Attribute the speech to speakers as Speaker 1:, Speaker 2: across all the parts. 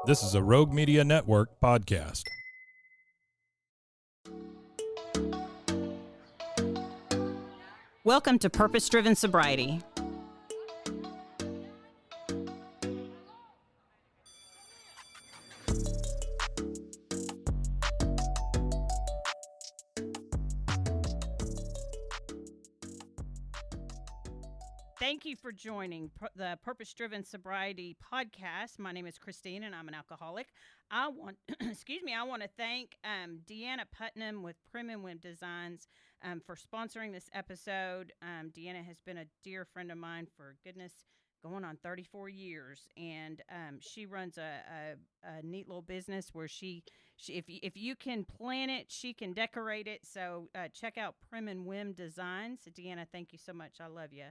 Speaker 1: This is a Rogue Media Network podcast.
Speaker 2: Welcome to Purpose Driven Sobriety. Thank you for joining the Purpose Driven Sobriety podcast. My name is Christine, and I'm an alcoholic. I want, I want to thank Diane Putnam with Prim and Wim Designs for sponsoring this episode. Deanna has been a dear friend of mine for going on 34 years, and she runs a neat little business where she if you can plan it, she can decorate it. So check out Prim and Wim Designs. Deanna, thank you so much. I love you.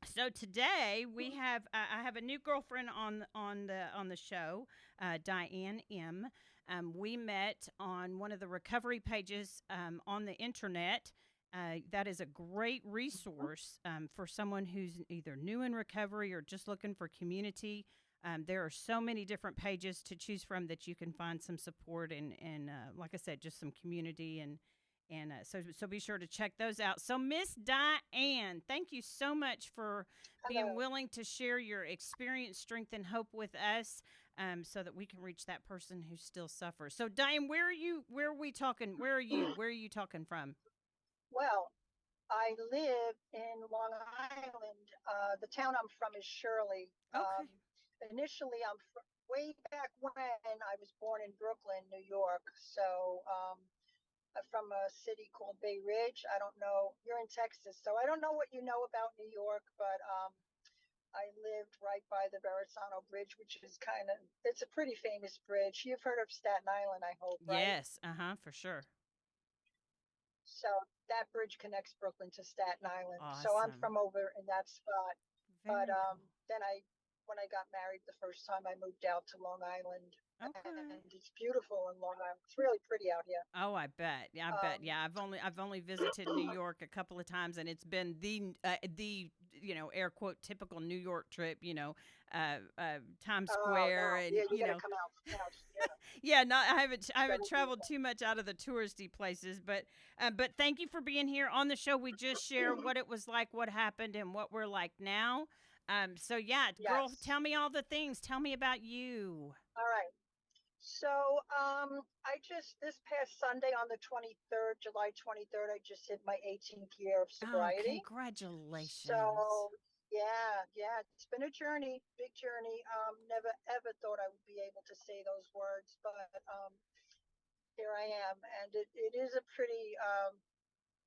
Speaker 2: So today we have I have a new girlfriend on the show, Diane M. We met on one of the recovery pages on the internet. That is a great resource for someone who's either new in recovery or just looking for community. There are so many different pages to choose from that you can find some support and like I said, just some community and so be sure to check those out. So Miss Diane, thank you so much for being willing to share your experience, strength, and hope with us, so that we can reach that person who still suffers. So Diane, where are you? Where are we talking? Where are you? Where are you talking from?
Speaker 3: Well, I live in Long Island. The town I'm from is Shirley.
Speaker 2: Okay.
Speaker 3: Initially, way back when I was born in Brooklyn, New York. So I'm from a city called Bay Ridge. I don't know. You're in Texas, so I don't know what you know about New York, but I lived right by the Verrazano Bridge, which is it's a pretty famous bridge. You've heard of Staten Island, I hope, right?
Speaker 2: Yes. For sure.
Speaker 3: So that bridge connects Brooklyn to Staten Island. So I'm
Speaker 2: Awesome.
Speaker 3: from over in that spot. But
Speaker 2: Very cool.
Speaker 3: then when I got married the first time, I moved out to Long Island,
Speaker 2: Okay.
Speaker 3: and it's beautiful in Long Island. It's really pretty out here.
Speaker 2: Oh, I bet. Yeah, I bet. Yeah, I've only visited New York a couple of times, and it's been the air quote typical New York trip. Times
Speaker 3: Oh no,
Speaker 2: Square, and
Speaker 3: yeah, you got to come out. Yeah.
Speaker 2: yeah. Not I haven't traveled too much out of the touristy places, but thank you for being here on the show. We just share what it was like, what happened, and what we're like now. So yeah, girl,
Speaker 3: Yes.
Speaker 2: tell me all the things. Tell me about you.
Speaker 3: All right. So I just this past Sunday on the 23rd, July 23rd, I just hit my 18th year of
Speaker 2: Oh,
Speaker 3: sobriety.
Speaker 2: congratulations.
Speaker 3: So yeah, it's been a journey, big journey. Never ever thought I would be able to say those words, but here I am, and it is a pretty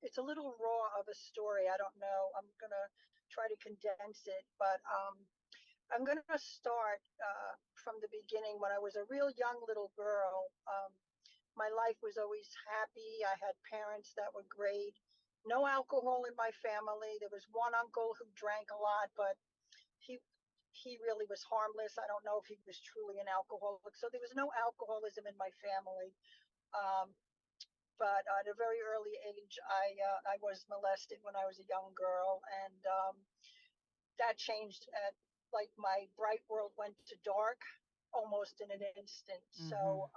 Speaker 3: it's a little raw of a story. I don't know. I'm gonna try to condense it, but I'm gonna start from the beginning. When I was a real young little girl, my life was always happy. I had parents that were great. No alcohol in my family. There was one uncle who drank a lot, but he he really was harmless. I don't know if he was truly an alcoholic. So there was no alcoholism in my family. Um, but at a very early age, I was molested when I was a young girl, and that changed at like my bright world went to dark almost in an instant.
Speaker 2: Mm-hmm.
Speaker 3: So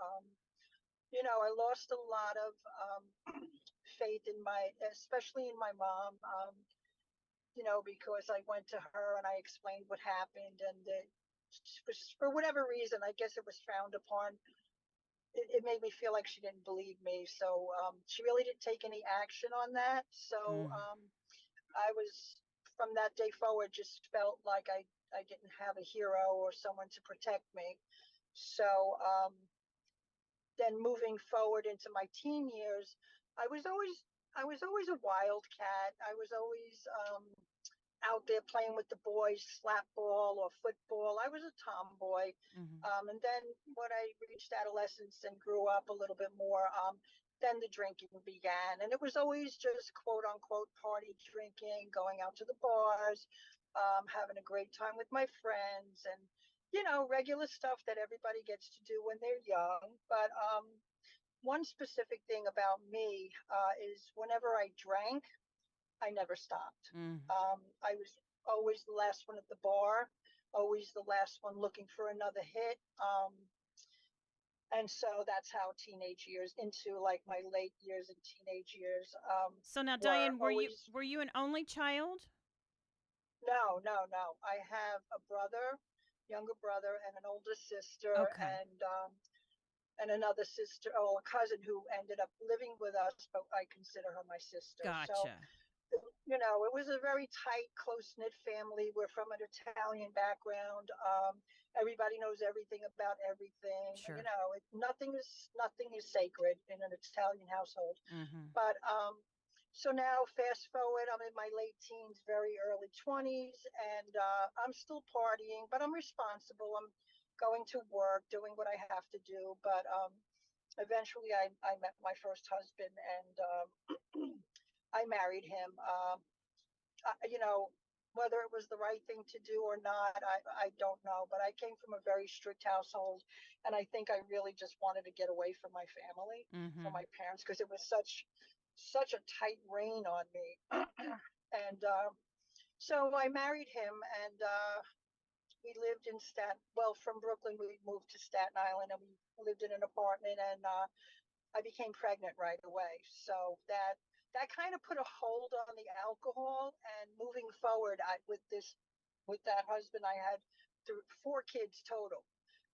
Speaker 3: I lost a lot of faith in especially in my mom. Because I went to her and I explained what happened, and for whatever reason, I guess it was frowned upon. It made me feel like she didn't believe me, so she really didn't take any action on that. So
Speaker 2: Mm.
Speaker 3: I was, from that day forward, just felt like I didn't have a hero or someone to protect me. So then moving forward into my teen years, I was always I was always a wildcat. I was always out there playing with the boys, slap ball or football. I was a tomboy.
Speaker 2: Mm-hmm.
Speaker 3: And then when I reached adolescence and grew up a little bit more, then the drinking began. And it was always just quote unquote party drinking, going out to the bars, having a great time with my friends, and, regular stuff that everybody gets to do when they're young. But one specific thing about me is whenever I drank, I never stopped.
Speaker 2: Mm.
Speaker 3: I was always the last one at the bar. always the last one looking for another hit. And so that's how teenage years, into like my late years and teenage years,
Speaker 2: So now,
Speaker 3: were
Speaker 2: Diane,
Speaker 3: always.
Speaker 2: were you an only child?
Speaker 3: No, no, no. I have a brother, younger brother, and an older sister,
Speaker 2: Okay,
Speaker 3: and another sister, or a cousin who ended up living with us, but I consider her my sister. So,
Speaker 2: gotcha.
Speaker 3: it was a very tight, close knit family. We're from an Italian background. Everybody knows everything about everything.
Speaker 2: Sure.
Speaker 3: Nothing is sacred in an Italian household.
Speaker 2: Mm-hmm.
Speaker 3: But so now, fast forward, I'm in my late teens, very early 20s, and I'm still partying, but I'm responsible. I'm going to work, doing what I have to do. But eventually, I met my first husband, and I married him. Whether it was the right thing to do or not, I don't know. But I came from a very strict household, and I think I really just wanted to get away from my family, from
Speaker 2: Mm-hmm.
Speaker 3: my parents, because it was such a tight rein on me. And so I married him, and we lived in from Brooklyn, we moved to Staten Island, and we lived in an apartment, and I became pregnant right away. So that kind of put a hold on the alcohol. And moving forward, with that husband, I had four kids total.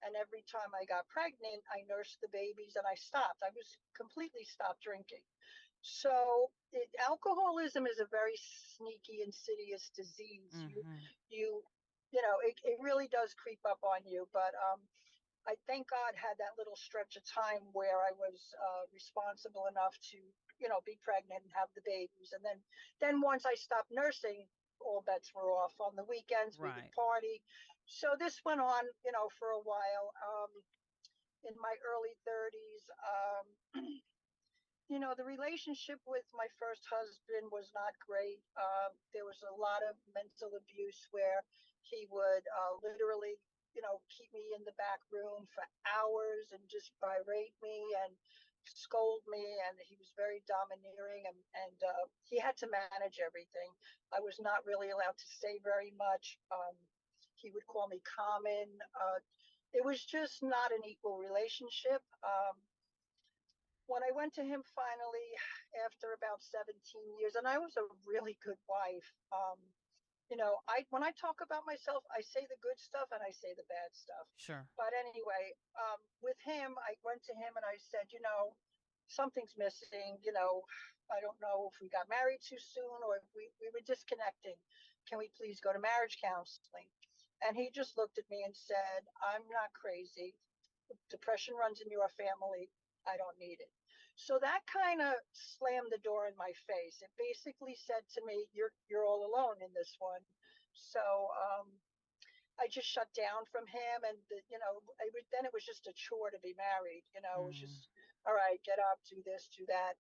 Speaker 3: And every time I got pregnant, I nursed the babies and I stopped. I was completely stopped drinking. So alcoholism is a very sneaky, insidious disease.
Speaker 2: Mm-hmm.
Speaker 3: You, it really does creep up on you. But I thank God had that little stretch of time where I was responsible enough to, be pregnant and have the babies. And then once I stopped nursing, all bets were off. On the weekends, we would
Speaker 2: Right.
Speaker 3: party. So this went on, for a while. In my early 30s, the relationship with my first husband was not great. There was a lot of mental abuse where he would literally, keep me in the back room for hours and just berate me and scold me. And he was very domineering, and he had to manage everything. I was not really allowed to say very much. He would call me common. It was just not an equal relationship. When I went to him finally after about 17 years, and I was a really good wife. I when I talk about myself, I say the good stuff and I say the bad stuff.
Speaker 2: Sure.
Speaker 3: But anyway, with him, I went to him and I said, something's missing. I don't know if we got married too soon or if we were disconnecting. Can we please go to marriage counseling? And he just looked at me and said, I'm not crazy. Depression runs in your family. I don't need it. So that kind of slammed the door in my face. It basically said to me, you're all alone in this one. So I just shut down from him, and then it was just a chore to be married. It was
Speaker 2: Mm.
Speaker 3: just, all right, get up, do this, do that.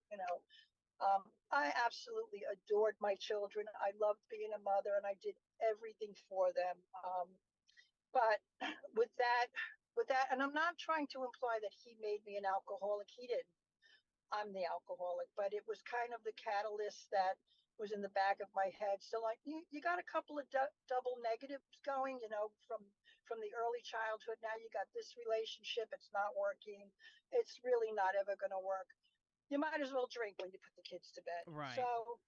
Speaker 3: I absolutely adored my children. I loved being a mother, and I did everything for them. But with that, and I'm not trying to imply that he made me an alcoholic. He didn't. I'm the alcoholic, but it was kind of the catalyst that was in the back of my head. So like you got a couple of double negatives going, from the early childhood. Now you got this relationship. It's not working. It's really not ever going to work. You might as well drink when you put the kids to bed.
Speaker 2: Right.
Speaker 3: So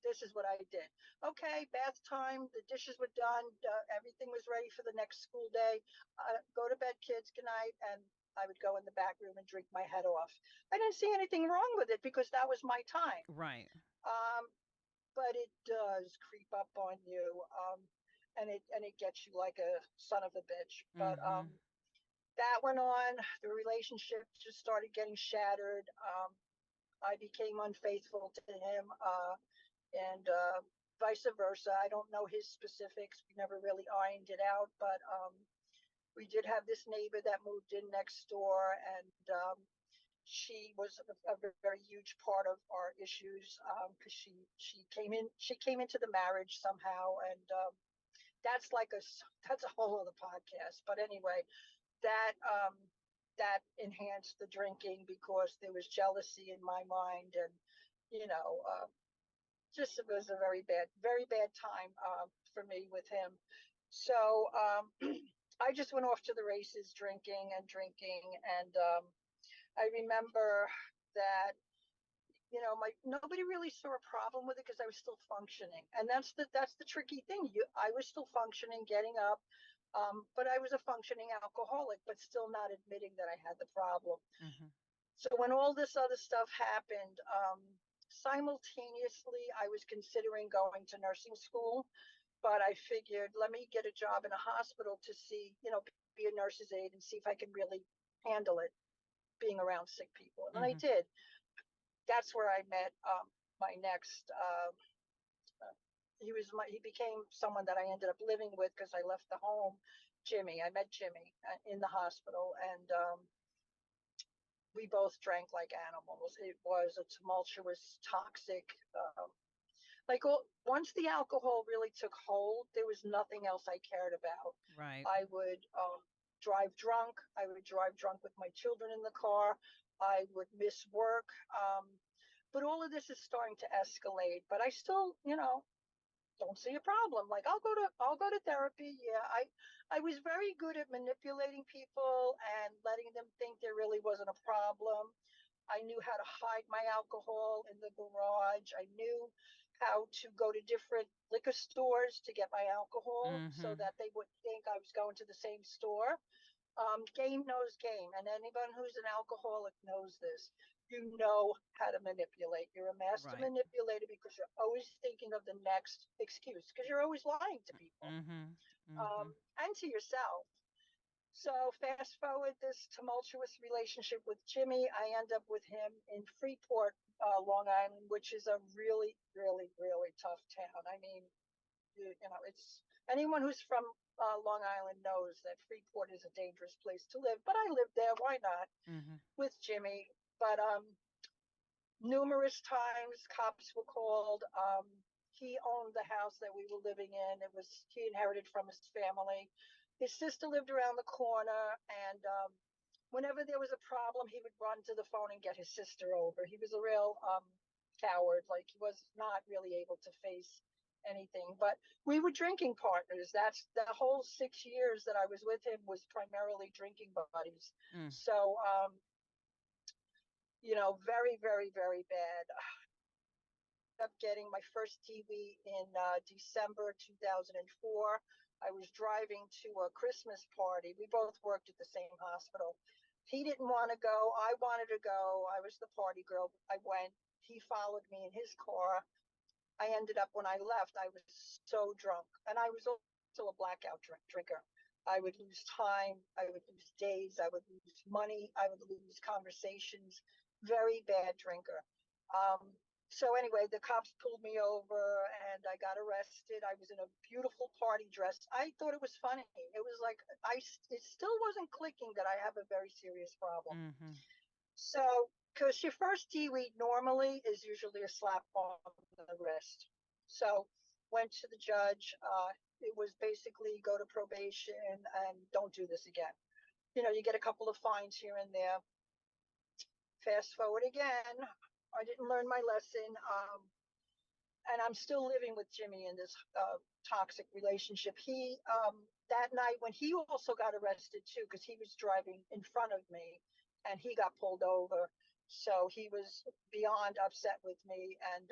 Speaker 3: this is what I did. Okay, bath time. The dishes were done. Everything was ready for the next school day. Go to bed, kids. Good night. And I would go in the back room and drink my head off. I didn't see anything wrong with it because that was my time.
Speaker 2: Right.
Speaker 3: Um, but it does creep up on you, and it gets you like a son of a bitch. But
Speaker 2: Mm-hmm.
Speaker 3: that went on. The relationship just started getting shattered. I became unfaithful to him, and vice versa. I don't know his specifics. We never really ironed it out, but we did have this neighbor that moved in next door, and she was a very huge part of our issues, because she came into the marriage somehow, and that's a whole other podcast. But anyway, that that enhanced the drinking because there was jealousy in my mind, and you know, uh, just it was a very bad time for me with him. So I just went off to the races, drinking and drinking, and I remember that my nobody really saw a problem with it because I was still functioning, and that's the tricky thing. I was still functioning, getting up, but I was a functioning alcoholic, but still not admitting that I had the problem.
Speaker 2: Mm-hmm.
Speaker 3: So when all this other stuff happened, simultaneously, I was considering going to nursing school, but I figured let me get a job in a hospital to see, be a nurse's aide and see if I can really handle it being around sick people. And I
Speaker 2: Mm-hmm.
Speaker 3: did. That's where I met my next. He became someone that I ended up living with because I left the home. Jimmy, I met Jimmy in the hospital, and we both drank like animals. It was a tumultuous, toxic. Once the alcohol really took hold, there was nothing else I cared about.
Speaker 2: Right.
Speaker 3: I would drive drunk. I would drive drunk with my children in the car. I would miss work. But all of this is starting to escalate. But I still, don't see a problem. Like I'll go to therapy. Yeah, I was very good at manipulating people and letting them think there really wasn't a problem. I knew how to hide my alcohol in the garage. I knew how to go to different liquor stores to get my alcohol so
Speaker 2: Mm-hmm.
Speaker 3: that they wouldn't think I was going to the same store. Game knows game, and anyone who's an alcoholic knows this. You know how to manipulate. You're a master
Speaker 2: Right.
Speaker 3: manipulator because you're always thinking of the next excuse because you're always lying to people
Speaker 2: Mm-hmm.
Speaker 3: um,
Speaker 2: Mm-hmm.
Speaker 3: and to yourself. So fast forward this tumultuous relationship with Jimmy. I end up with him in Freeport, Long Island, which is a really, really, really tough town. I mean, it's anyone who's from Long Island knows that Freeport is a dangerous place to live. But I lived there. Why not?
Speaker 2: Mm-hmm.
Speaker 3: With Jimmy. But numerous times cops were called. He owned the house that we were living in. He inherited from his family. His sister lived around the corner, and whenever there was a problem, he would run to the phone and get his sister over. He was a real coward. Like he was not really able to face anything. But we were drinking partners. That's the whole 6 years that I was with him was primarily drinking buddies.
Speaker 2: Mm.
Speaker 3: So very, very, very bad. Up getting my first TV in December 2004. I was driving to a Christmas party. We both worked at the same hospital. He didn't want to go. I wanted to go. I was the party girl. I went. He followed me in his car. I ended up, when I left, I was so drunk. And I was also a blackout drinker. I would lose time. I would lose days. I would lose money. I would lose conversations. Very bad drinker. Um, so anyway, the cops pulled me over and I got arrested. I was in a beautiful party dress. I thought it was funny. It was like it still wasn't clicking that I have a very serious problem.
Speaker 2: Mm-hmm.
Speaker 3: So, because your first D-weed normally is usually a slap on the wrist. So, went to the judge. It was basically go to probation and don't do this again. You get a couple of fines here and there. Fast forward again. I didn't learn my lesson. And I'm still living with Jimmy in this toxic relationship. That night when he also got arrested too, because he was driving in front of me and he got pulled over. So he was beyond upset with me. And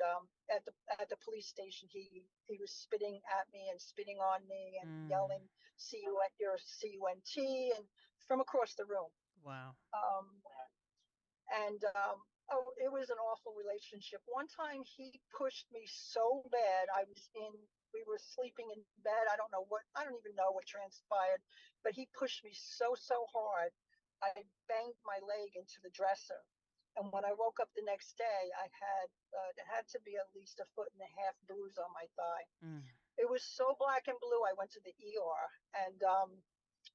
Speaker 3: at the police station, he was spitting at me and spitting on me and
Speaker 2: Mm.
Speaker 3: yelling, "See you at your CUNT," and from across the room.
Speaker 2: Wow.
Speaker 3: Um, and oh, it was an awful relationship. One time he pushed me so bad. We were sleeping in bed. I don't even know what transpired, but he pushed me so hard. I banged my leg into the dresser. And when I woke up the next day, it had to be at least a foot and a half bruise on my thigh.
Speaker 2: Mm.
Speaker 3: It was so black and blue. I went to the ER and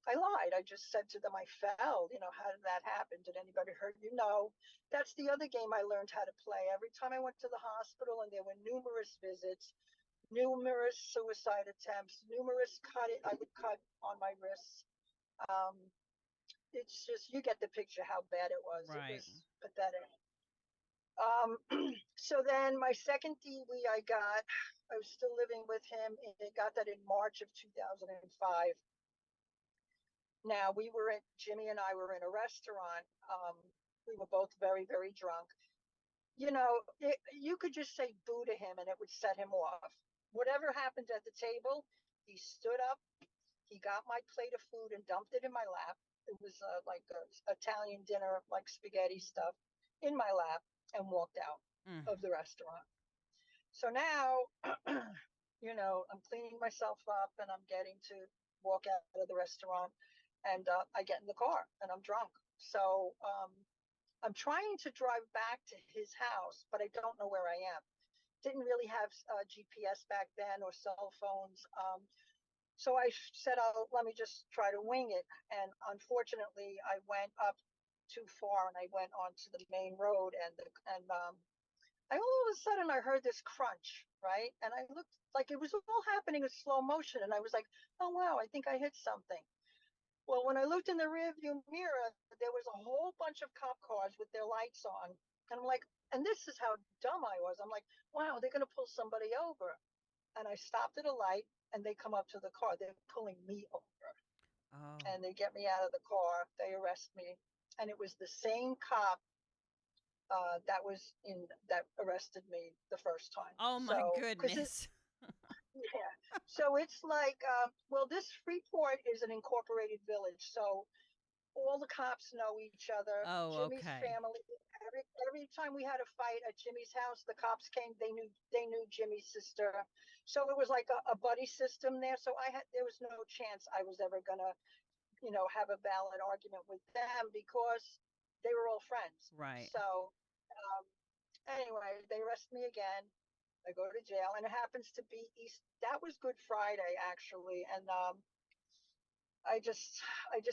Speaker 3: I lied. I just said to them, I fell. How did that happen? Did anybody hurt you? No. That's the other game I learned how to play. Every time I went to the hospital and there were numerous visits, numerous suicide attempts, numerous I would cut on my wrists. Um, it's just, you get the picture how bad it was. It
Speaker 2: Right.
Speaker 3: was pathetic. So then my second DV I was still living with him. I got that in March of 2005. Now Jimmy and I were in a restaurant. We were both very, very drunk. You could just say boo to him and it would set him off. Whatever happened at the table, he stood up, he got my plate of food and dumped it in my lap. It was like a Italian dinner, like spaghetti stuff, in my lap, and walked out
Speaker 2: Mm.
Speaker 3: of the restaurant. So now, I'm cleaning myself up and I'm getting to walk out of the restaurant, and I get in the car and I'm drunk. So I'm trying to drive back to his house, but I don't know where I am. Didn't really have GPS back then or cell phones. So I said, "Oh, let me just try to wing it." And unfortunately, I went up too far and I went onto the main road, and I all of a sudden I heard this crunch, right? And I looked like it was all happening in slow motion, and I was like, "Oh wow, I think I hit something." Well, when I looked in the rearview mirror, there was a whole bunch of cop cars with their lights on, and I'm like, and this is how dumb I was. I'm like, "Wow, they're gonna pull somebody over." And I stopped at a light, and they come up to the car. They're pulling me over,
Speaker 2: Oh.
Speaker 3: and they get me out of the car. They arrest me, and it was the same cop that arrested me the first time.
Speaker 2: Oh my
Speaker 3: So, because
Speaker 2: goodness.
Speaker 3: yeah, so it's like, well, this Freeport is an incorporated village, so all the cops know each other.
Speaker 2: Oh,
Speaker 3: Jimmy's
Speaker 2: okay.
Speaker 3: family. Every time we had a fight at Jimmy's house, the cops came. They knew Jimmy's sister, so it was like a buddy system there. So there was no chance I was ever gonna have a valid argument with them because they were all friends.
Speaker 2: Right.
Speaker 3: So anyway, they arrest me again. I go to jail, and it happens to be East. That was Good Friday, actually, and I just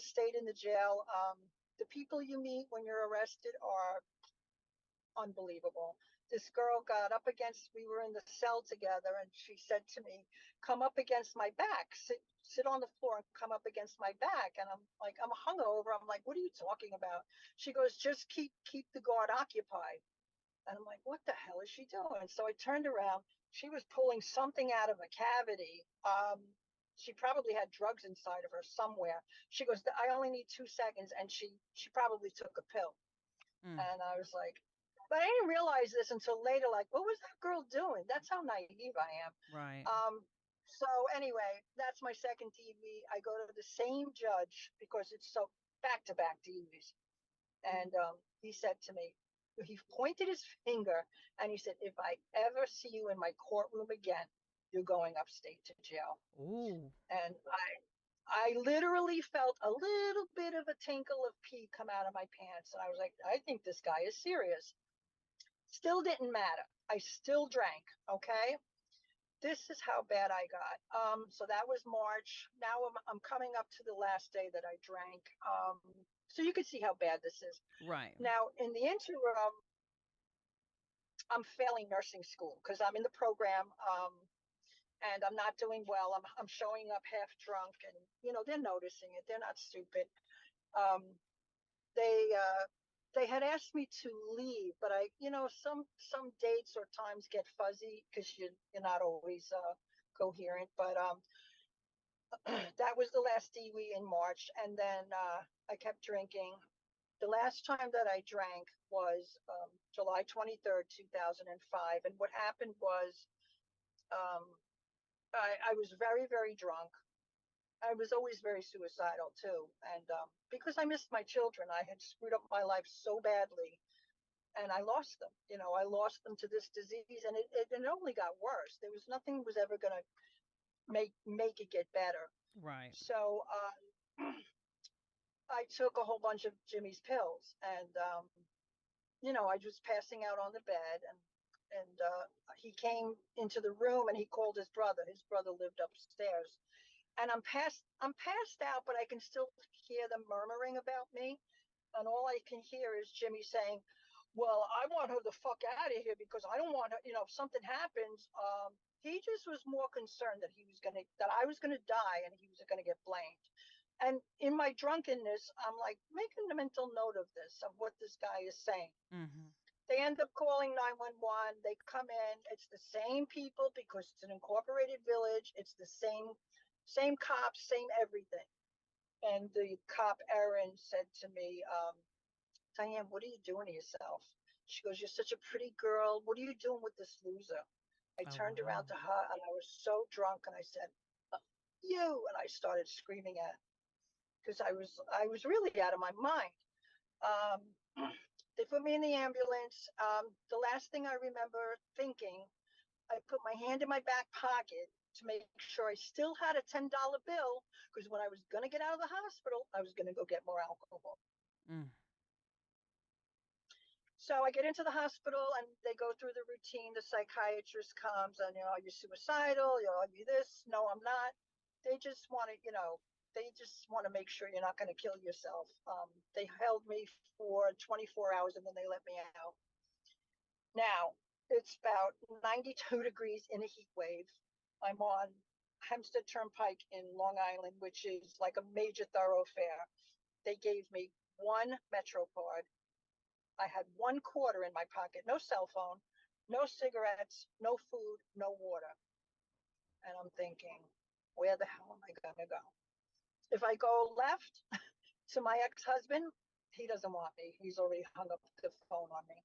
Speaker 3: stayed in the jail. The people you meet when you're arrested are unbelievable. This girl got up against. We were in the cell together, and she said to me, "Come up against my back. Sit on the floor and come up against my back." And I'm like, I'm hungover. I'm like, "What are you talking about?" She goes, "Just keep the guard occupied." And I'm like, "What the hell is she doing?" So I turned around. She was pulling something out of a cavity. She probably had drugs inside of her somewhere. She goes, "I only need 2 seconds," and she probably took a pill.
Speaker 2: Mm.
Speaker 3: And I was like, but I didn't realize this until later. Like, what was that girl doing? That's how naive I am.
Speaker 2: Right.
Speaker 3: So anyway, that's my second TV. I go to the same judge because it's so back to back TVs. And he said to me, he pointed his finger and he said, "If I ever see you in my courtroom again, you're going upstate to jail."
Speaker 2: Ooh.
Speaker 3: And I literally felt a little bit of a tinkle of pee come out of my pants. And I was like, I think this guy is serious. Still didn't matter. I still drank. Okay. This is how bad I got. So that was March. Now I'm coming up to the last day that I drank. So you can see how bad this is.
Speaker 2: Right.
Speaker 3: Now, in the interim, I'm failing nursing school because I'm in the program, and I'm not doing well. I'm showing up half drunk, and they're noticing it. They're not stupid. Um, they had asked me to leave, but some dates or times get fuzzy because you're not always coherent. But that was the last DW in March, and then I kept drinking. The last time that I drank was July 23rd, 2005. And what happened was um, I was very, very drunk. I was always very suicidal too. And because I missed my children, I had screwed up my life so badly, and I lost them. I lost them to this disease, and it only got worse. There was nothing was ever going to make it get better.
Speaker 2: Right.
Speaker 3: So I took a whole bunch of Jimmy's pills, and I was passing out on the bed, and he came into the room and he called his brother. His brother lived upstairs, and I'm passed out, but I can still hear them murmuring about me, and all I can hear is Jimmy saying, "Well, I want her the fuck out of here because I don't want her. If something happens." He just was more concerned that I was gonna die and he was gonna get blamed. And in my drunkenness, I'm like making a mental note of this, of what this guy is saying.
Speaker 2: Mhm.
Speaker 3: They end up calling 911. They come in. It's the same people because it's an incorporated village. It's the same cops, same everything. And the cop Erin said to me, Diane, what are you doing to yourself? She goes, you're such a pretty girl. What are you doing with this loser? I
Speaker 2: Oh,
Speaker 3: turned
Speaker 2: wow.
Speaker 3: around to her and I was so drunk and I said, you, and I started screaming at because I was really out of my mind. Um, they put me in the ambulance. The last thing I remember thinking, I put my hand in my back pocket to make sure I still had a $10 bill because when I was going to get out of the hospital, I was going to go get more alcohol.
Speaker 2: Mm.
Speaker 3: So I get into the hospital and they go through the routine. The psychiatrist comes and, are you suicidal? Are you this? No, I'm not. They just want to, they just want to make sure you're not going to kill yourself. They held me for 24 hours and then they let me out. Now, it's about 92 degrees in a heat wave. I'm on Hempstead Turnpike in Long Island, which is like a major thoroughfare. They gave me one Metro card. I had $1 in my pocket, no cell phone, no cigarettes, no food, no water. And I'm thinking, where the hell am I going to go? If I go left to my ex-husband, he doesn't want me. He's already hung up the phone on me.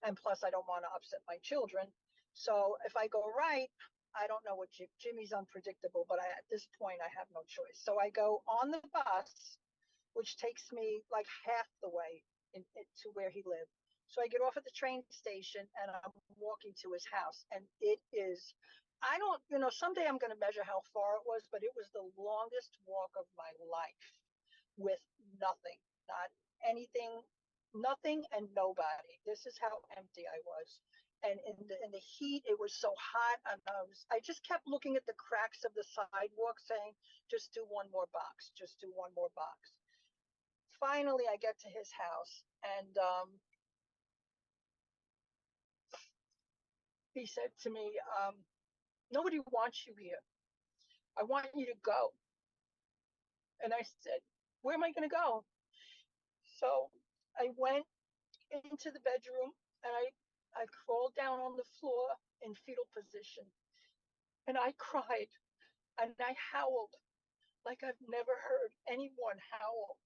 Speaker 3: And plus, I don't want to upset my children. So if I go right, I don't know what Jimmy's unpredictable, but at this point, I have no choice. So I go on the bus, which takes me like half the way to where he lived. So I get off at the train station and I'm walking to his house. And it is, I don't, someday I'm going to measure how far it was, but it was the longest walk of my life with nothing, not anything, nothing and nobody. This is how empty I was. And in the heat, it was so hot, and I just kept looking at the cracks of the sidewalk, saying, "Just do one more box. Just do one more box." Finally, I get to his house, and he said to me, "Nobody wants you here. I want you to go." And I said, "Where am I going to go?" So I went into the bedroom and I crawled down on the floor in fetal position and I cried and I howled like I've never heard anyone howl.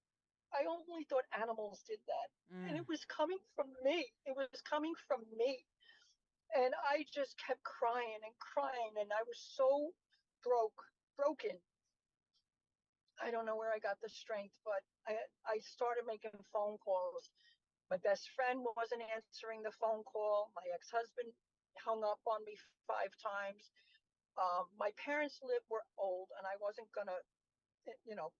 Speaker 3: I only thought animals did that. And
Speaker 2: Mm.
Speaker 3: it was coming from me. It was coming from me. And I just kept crying and crying. And I was so broken. I don't know where I got the strength, but I started making phone calls. My best friend wasn't answering the phone call. My ex-husband hung up on me 5 times. My parents were old, and I wasn't gonna,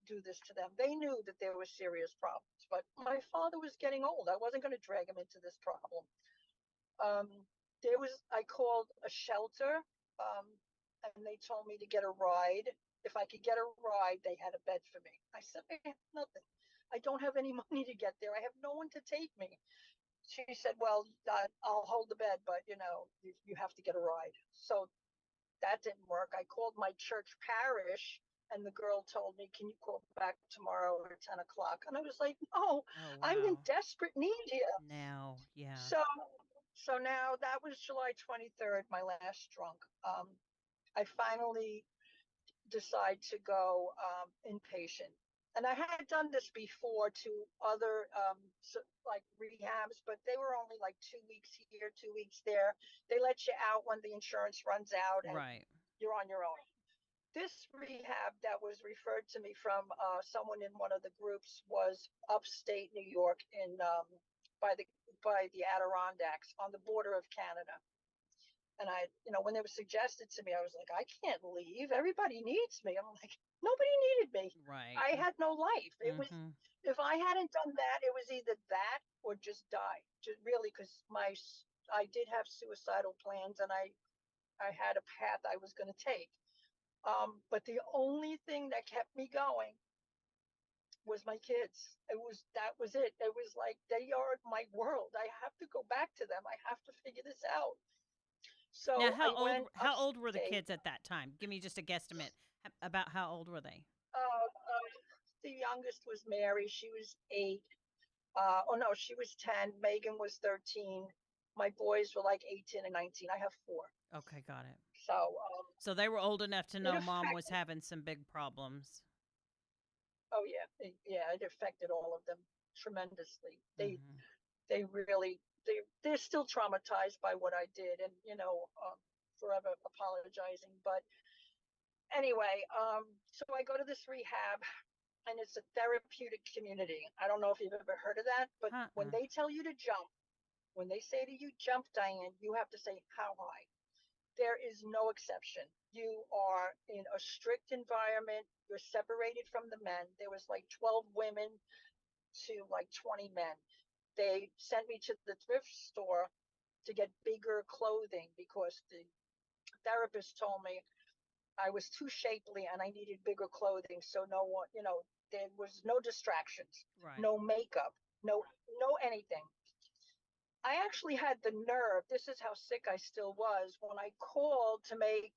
Speaker 3: do this to them. They knew that there were serious problems, but my father was getting old. I wasn't gonna drag him into this problem. Um, I called a shelter, um, and they told me to get a ride. If I could get a ride, they had a bed for me. I said, I have nothing. I don't have any money to get there. I have no one to take me. She said, well, I'll hold the bed, but you have to get a ride. So that didn't work. I called my church parish and the girl told me, can you call back tomorrow at 10 o'clock? And I was like, no,
Speaker 2: Oh,
Speaker 3: I'm in
Speaker 2: wow.
Speaker 3: desperate need here.
Speaker 2: Now, yeah.
Speaker 3: So now that was July 23rd, my last drunk. I finally decide to go inpatient. And I had done this before to other like rehabs, but they were only like 2 weeks here, 2 weeks there. They let you out when the insurance runs out and
Speaker 2: Right.
Speaker 3: you're on your own. This rehab that was referred to me from someone in one of the groups was upstate New York in by the by the Adirondacks on the border of Canada. And when they were suggested to me, I was like, I can't leave. Everybody needs me. I'm like, nobody needed me.
Speaker 2: Right.
Speaker 3: I had no life. It was,
Speaker 2: Mm-hmm.
Speaker 3: if I hadn't done that, it was either that or just die. Just really, because I did have suicidal plans and I had a path I was going to take. But the only thing that kept me going was my kids. That was it. It was like, they are my world. I have to go back to them. I have to figure this out.
Speaker 2: Now,
Speaker 3: So I went
Speaker 2: how old were the
Speaker 3: upstate.
Speaker 2: kids at that time? Give me just a guesstimate about how old were they?
Speaker 3: The youngest was Mary. She was 8. Oh no, she was 10. Megan was 13. My boys were like 18 and 19. I have four.
Speaker 2: Okay, got it.
Speaker 3: So
Speaker 2: So they were old enough to
Speaker 3: it
Speaker 2: know mom was
Speaker 3: affected.
Speaker 2: having some big problems.
Speaker 3: Oh yeah, it affected all of them tremendously.
Speaker 2: Mm-hmm.
Speaker 3: They really they're still traumatized by what I did, and forever apologizing. But anyway, so I go to this rehab, and it's a therapeutic community. I don't know if you've ever heard of that, but when
Speaker 2: Uh-uh.
Speaker 3: they tell you to jump, when they say to you jump, Diane, you have to say how high. There is no exception. You are in a strict environment. You're separated from the men. There was like 12 women to like 20 men. They sent me to the thrift store to get bigger clothing because the therapist told me I was too shapely and I needed bigger clothing. So no one, there was no distractions,
Speaker 2: Right.
Speaker 3: no makeup, no anything. I actually had the nerve. This is how sick I still was when I called to make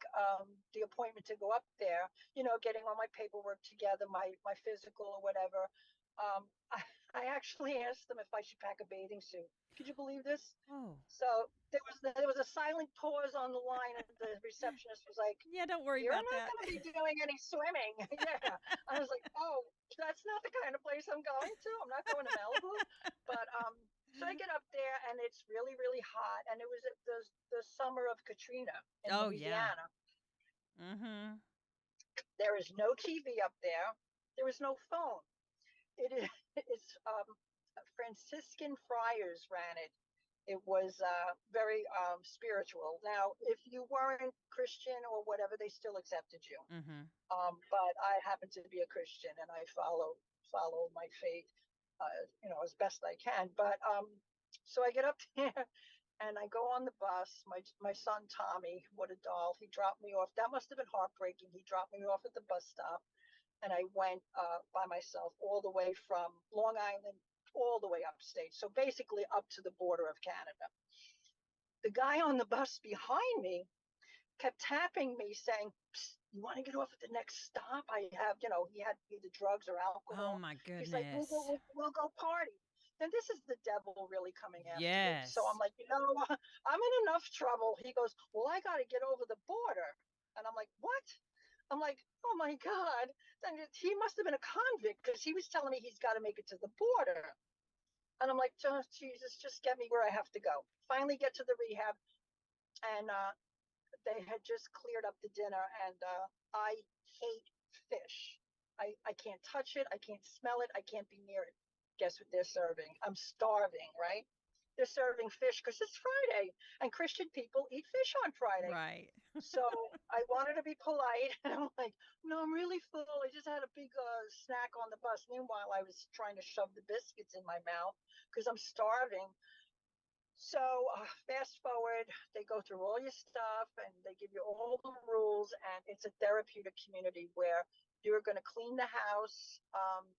Speaker 3: the appointment to go up there. Getting all my paperwork together, my physical or whatever. Um, I, I actually asked them if I should pack a bathing suit. Could you believe this?
Speaker 2: Oh.
Speaker 3: So there was a silent pause on the line, and the receptionist was like,
Speaker 2: Yeah, don't worry
Speaker 3: "You're
Speaker 2: about
Speaker 3: not
Speaker 2: that.
Speaker 3: going to be doing any swimming." Yeah, I was like, "Oh, that's not the kind of place I'm going to. I'm not going to Malibu." But so I get up there, and it's really, really hot, and it was the summer of Katrina in
Speaker 2: Oh yeah.
Speaker 3: Louisiana.
Speaker 2: Mm-hmm.
Speaker 3: There is no TV up there. There is no phone. It is it's Franciscan friars ran it. It was very spiritual. Now, if you weren't Christian or whatever, they still accepted you.
Speaker 2: Mm-hmm.
Speaker 3: But I happen to be a Christian, and I follow my faith, as best I can. But so I get up there, and I go on the bus. My son Tommy, what a doll! He dropped me off. That must have been heartbreaking. He dropped me off at the bus stop, and I went by myself all the way from Long Island all the way upstate. So basically up to the border of Canada. The guy on the bus behind me kept tapping me, saying, "You want to get off at the next stop? I have, he had either drugs or
Speaker 2: Oh
Speaker 3: alcohol."
Speaker 2: my
Speaker 3: He's like, "We'll go,
Speaker 2: goodness.
Speaker 3: we'll go party." Then this is the devil really coming after me. So I'm
Speaker 2: Yes.
Speaker 3: like, I'm in enough trouble. He goes, "Well, I got to get over the border," and I'm like, "What?" I'm like, "Oh my God!" Then he must have been a convict because he was telling me he's got to make it to the border, and I'm like, "Oh, Jesus, just get me where I have to go." Finally, get to the rehab, and they had just cleared up the dinner, and I hate fish. I can't touch it. I can't smell it. I can't be near it. Guess what they're serving? I'm starving, right? They're serving fish because it's Friday, and Christian people eat fish on Friday.
Speaker 2: Right.
Speaker 3: So I wanted to be polite, and I'm like, "No, I'm really full. I just had a big snack on the bus." Meanwhile, I was trying to shove the biscuits in my mouth because I'm starving. So fast forward, they go through all your stuff and they give you all the rules, and it's a therapeutic community where you're going to clean the house,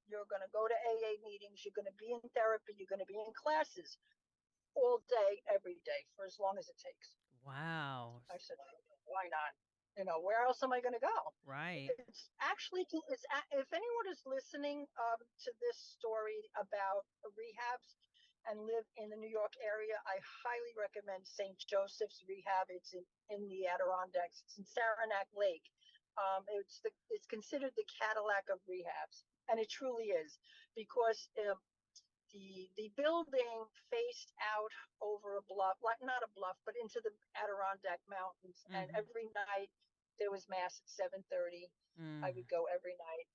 Speaker 3: you're going to go to AA meetings, you're going to be in therapy, you're going to be in classes all day, every day, for as long as it takes.
Speaker 2: Wow.
Speaker 3: I said, why not? Where else am I going to go?
Speaker 2: Right.
Speaker 3: It's actually, if anyone is listening to this story about rehabs and live in the New York area, I highly recommend St. Joseph's Rehab. It's in the Adirondacks. It's in Saranac Lake. It's considered the Cadillac of rehabs, and it truly is because the building faced out over a bluff, like not a bluff, but into the Adirondack Mountains. And
Speaker 2: Mm-hmm.
Speaker 3: every night there was mass at 7:30. I
Speaker 2: Mm.
Speaker 3: would go every night.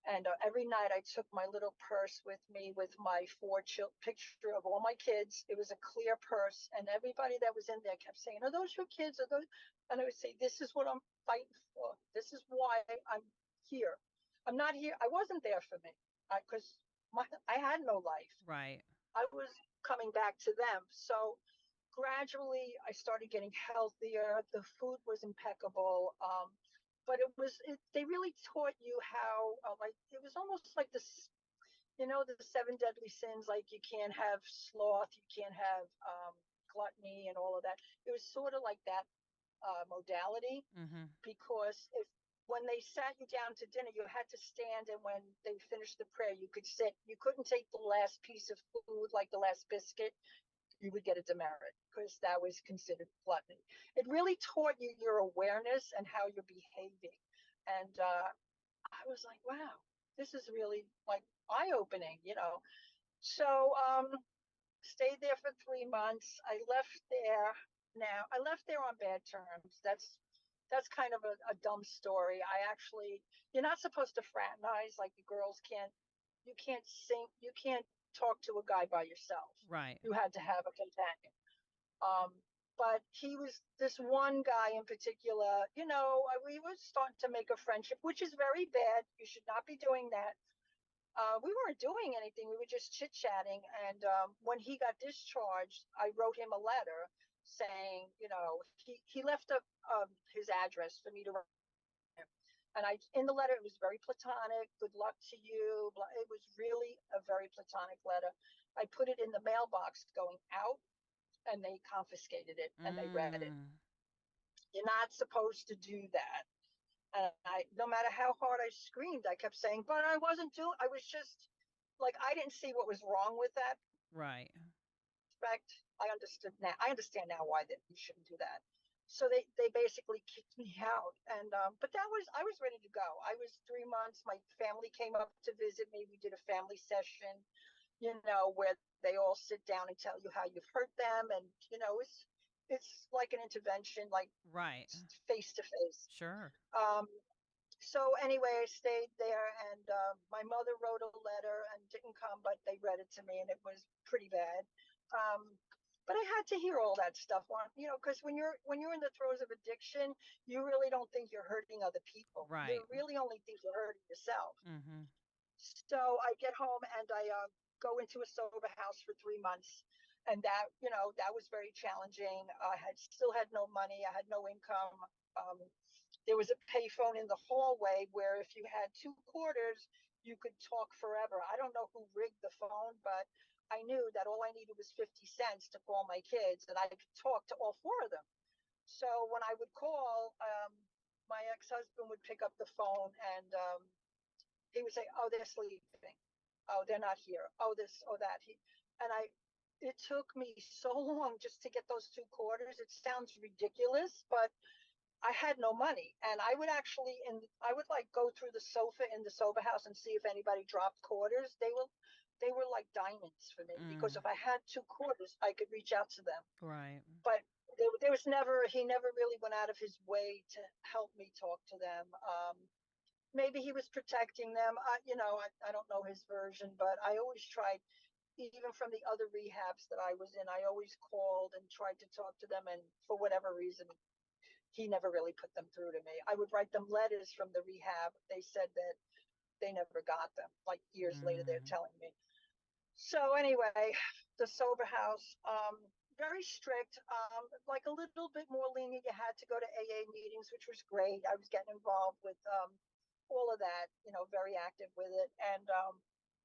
Speaker 3: And every night I took my little purse with me with my picture of all my kids. It was a clear purse, and everybody that was in there kept saying, "Are those your kids? Are those?" And I would say, "This is what I'm fighting for. This is why I'm here. I'm not here. I wasn't there for me because I had no life.
Speaker 2: Right.
Speaker 3: I was coming back to them." So gradually I started getting healthier. The food was impeccable. But they really taught you how, like, it was almost like this, the seven deadly sins, like you can't have sloth, you can't have gluttony and all of that. It was sort of like that modality,
Speaker 2: Mm-hmm.
Speaker 3: because if when they sat you down to dinner, you had to stand, and when they finished the prayer, you could sit. You couldn't take the last piece of food, like the last biscuit. you would get a demerit because that was considered gluttony. It really taught you your awareness and how you're behaving. And I was like, wow, this is really like eye opening, you know. So stayed there for 3 months. I left there. Now I left there on bad terms. That's kind of a dumb story. I actually, you're not supposed to fraternize. Like the girls can't, you can't sing, you can't talk to a guy by yourself.
Speaker 2: Right.
Speaker 3: You had to have a companion. Um, but he was this one guy in particular, you know, we were starting to make a friendship, which is very bad. You should not be doing that. We weren't doing anything. We were just chit chatting. And when he got discharged, I wrote him a letter saying, you know, he left his address for me to write him. And in the letter, it was very platonic. Good luck to you. It was really a very platonic letter. I put it in the mailbox going out, and they confiscated it and they read it.
Speaker 2: Mm.
Speaker 3: You're not supposed to do that. And no matter how hard I screamed, I kept saying, but I wasn't doing, I was just like, I didn't see what was wrong with that.
Speaker 2: Right.
Speaker 3: Fact, I understand now why that you shouldn't do that. So they basically kicked me out. And, but I was ready to go. I was 3 months. My family came up to visit me. We did a family session, you know, where they all sit down and tell you how you've hurt them. And, you know, it's like an intervention, like
Speaker 2: Right.
Speaker 3: face to face.
Speaker 2: Sure.
Speaker 3: So anyway, I stayed there, and my mother wrote a letter and didn't come, but they read it to me, and it was pretty bad. Um, but I had to hear all that stuff, you know, because when you're in the throes of addiction, you really don't think you're hurting other people. You
Speaker 2: Right.
Speaker 3: really only think you're hurting yourself.
Speaker 2: Mm-hmm.
Speaker 3: So I get home and I go into a sober house for 3 months, and that, you know, that was very challenging. I had still had no money. I had no income. Um, there was a payphone in the hallway where if you had 2 quarters, you could talk forever. I don't know who rigged the phone, but I knew that all I needed was 50 cents to call my kids, and I could talk to all 4 of them. So when I would call, my ex-husband would pick up the phone, and he would say, "Oh, they're sleeping. Oh, they're not here. Oh, this, oh, that." And I, it took me so long just to get those 2 quarters. It sounds ridiculous, but I had no money, and I would actually, I would like go through the sofa in the sober house and see if anybody dropped quarters. They were like diamonds for me, because
Speaker 2: Mm.
Speaker 3: if I had 2 quarters, I could reach out to them.
Speaker 2: Right.
Speaker 3: But he never really went out of his way to help me talk to them. Maybe he was protecting them. You know, I don't know his version, but I always tried, even from the other rehabs that I was in, I always called and tried to talk to them. And for whatever reason, he never really put them through to me. I would write them letters from the rehab. They said that they never got them. Like years later, they're
Speaker 2: Mm.
Speaker 3: telling me. So anyway, the sober house, very strict, like a little bit more lenient. You had to go to AA meetings, which was great. I was getting involved with all of that, you know, very active with it, and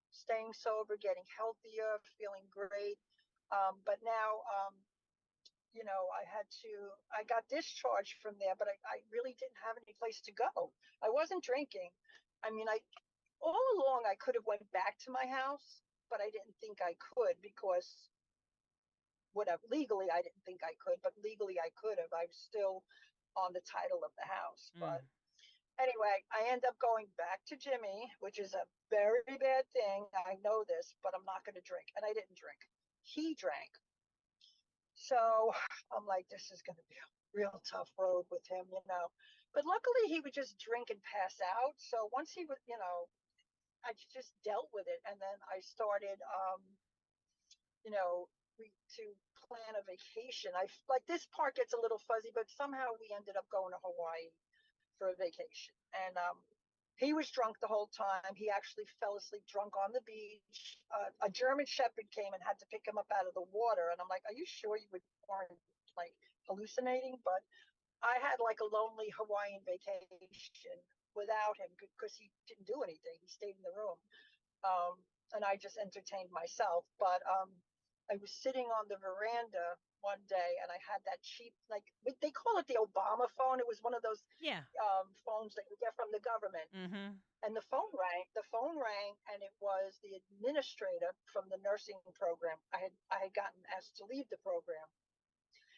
Speaker 3: staying sober, getting healthier, feeling great. But now, you know, I got discharged from there, but I really didn't have any place to go. I wasn't drinking. I mean, all along I could have went back to my house, but I didn't think I could, because whatever, legally I didn't think I could, but legally I could have. I was still on the title of the house.
Speaker 2: Mm.
Speaker 3: But anyway, I end up going back to Jimmy, which is a very bad thing. I know this, but I'm not going to drink. And I didn't drink. He drank. So I'm like, this is going to be a real tough road with him, you know. But luckily, he would just drink and pass out. So once he was, you know, I just dealt with it. And then I started, you know, to plan a vacation. I like, this part gets a little fuzzy, but somehow we ended up going to Hawaii for a vacation. And he was drunk the whole time. He actually fell asleep drunk on the beach. A German Shepherd came and had to pick him up out of the water. And I'm like, are you sure you weren't like hallucinating? But I had like a lonely Hawaiian vacation without him, because he didn't do anything. He stayed in the room. And I just entertained myself. But I was sitting on the veranda one day, and I had that cheap, like they call it the Obama phone. It was one of those
Speaker 2: Yeah.
Speaker 3: phones that you get from the government.
Speaker 2: Mm-hmm.
Speaker 3: And the phone rang. The phone rang, and it was the administrator from the nursing program. I had gotten asked to leave the program.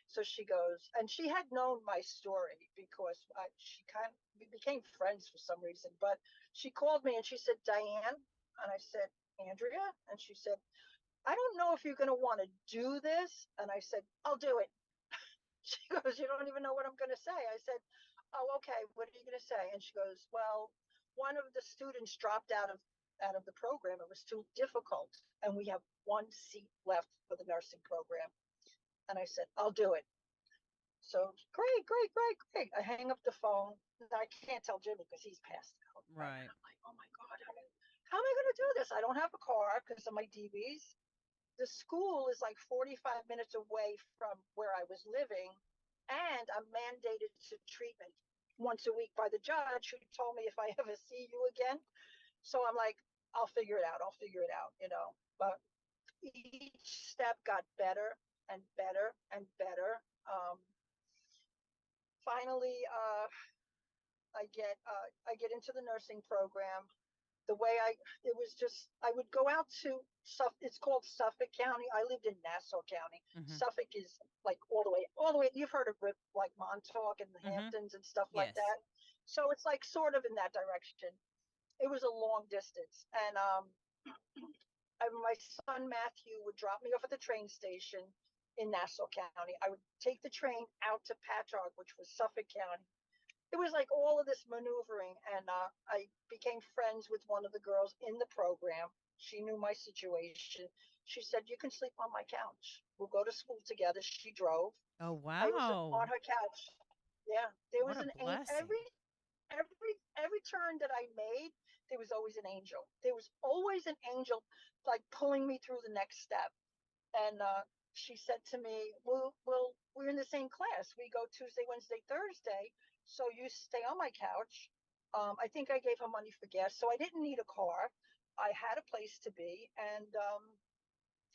Speaker 3: So she goes, and she had known my story because she kind of we became friends for some reason. But she called me and she said, Diane, and I said, Andrea, and she said, I don't know if you're going to want to do this. And I said, I'll do it. She goes, you don't even know what I'm going to say. I said, oh, okay. What are you going to say? And she goes, well, one of the students dropped out of the program. It was too difficult, and we have one seat left for the nursing program. And I said, I'll do it. So great, great, great, great. I hang up the phone. I can't tell Jimmy because he's passed out. Right.
Speaker 2: Right.
Speaker 3: I'm like, oh my God, how am I going to do this? I don't have a car because of my DVs. The school is like 45 minutes away from where I was living, and I'm mandated to treatment once a week by the judge who told me if I ever see you again. So I'm like, I'll figure it out. I'll figure it out. But each step got better and better and better. Finally, I get into the nursing program. The way it was just, I would go out to it's called Suffolk County. I lived in Nassau County.
Speaker 2: Mm-hmm.
Speaker 3: Suffolk is like all the way. You've heard of like Montauk and the
Speaker 2: Mm-hmm.
Speaker 3: Hamptons and stuff like
Speaker 2: Yes.
Speaker 3: that. So it's like sort of in that direction. It was a long distance, and my son Matthew would drop me off at the train station in Nassau County. I would take the train out to Patchogue, which was Suffolk County. It was like all of this maneuvering, and I became friends with one of the girls in the program. She knew my situation. She said, you can sleep on my couch. We'll go to school together. She drove.
Speaker 2: Oh,
Speaker 3: I was on
Speaker 2: wow.
Speaker 3: her couch. Yeah, there
Speaker 2: What
Speaker 3: was
Speaker 2: a
Speaker 3: an
Speaker 2: blessing.
Speaker 3: every turn that I made, there was always an angel. There was always an angel like pulling me through the next step. And she said to me, well, we're in the same class. We go Tuesday, Wednesday, Thursday. So you stay on my couch. I think I gave her money for gas, so I didn't need a car. I had a place to be, and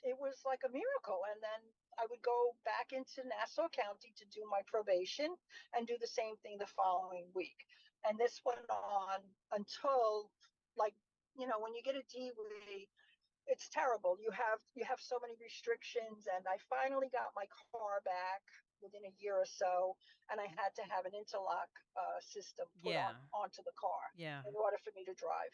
Speaker 3: it was like a miracle. And then I would go back into Nassau County to do my probation and do the same thing the following week. And this went on until, like, when you get a DV, it's terrible. You have so many restrictions, and I finally got my car back within a year or so, and I had to have an interlock system put
Speaker 2: Yeah.
Speaker 3: onto the car
Speaker 2: Yeah.
Speaker 3: in order for me to drive.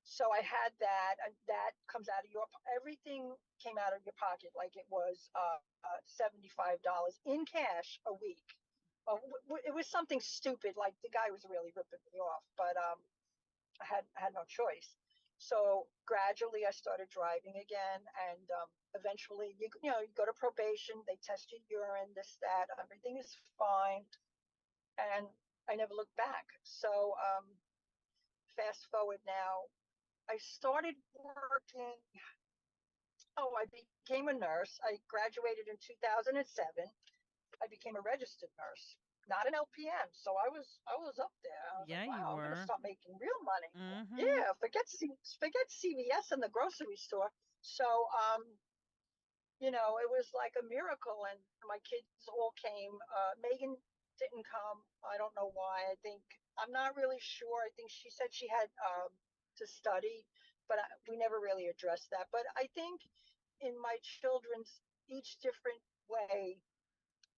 Speaker 3: So I had that, and that comes out of everything came out of your pocket, like it was $75 in cash a week. It was something stupid, like the guy was really ripping me off, but I had no choice. So gradually I started driving again, and eventually you go to probation, they test your urine, this, that, everything is fine, and I never looked back. So fast forward now, I started working. Oh, I became a nurse. I graduated in 2007. I became a registered nurse, not an LPN. So I was up there. I was like,
Speaker 2: Yeah, you
Speaker 3: wow, I'm going to
Speaker 2: were.
Speaker 3: start making real money.
Speaker 2: Mm-hmm.
Speaker 3: Yeah, forget CVS and the grocery store. So it was like a miracle, and my kids all came. Megan didn't come. I don't know why. I'm not really sure. I think she said she had to study, but we never really addressed that. But I think in my children's each different way,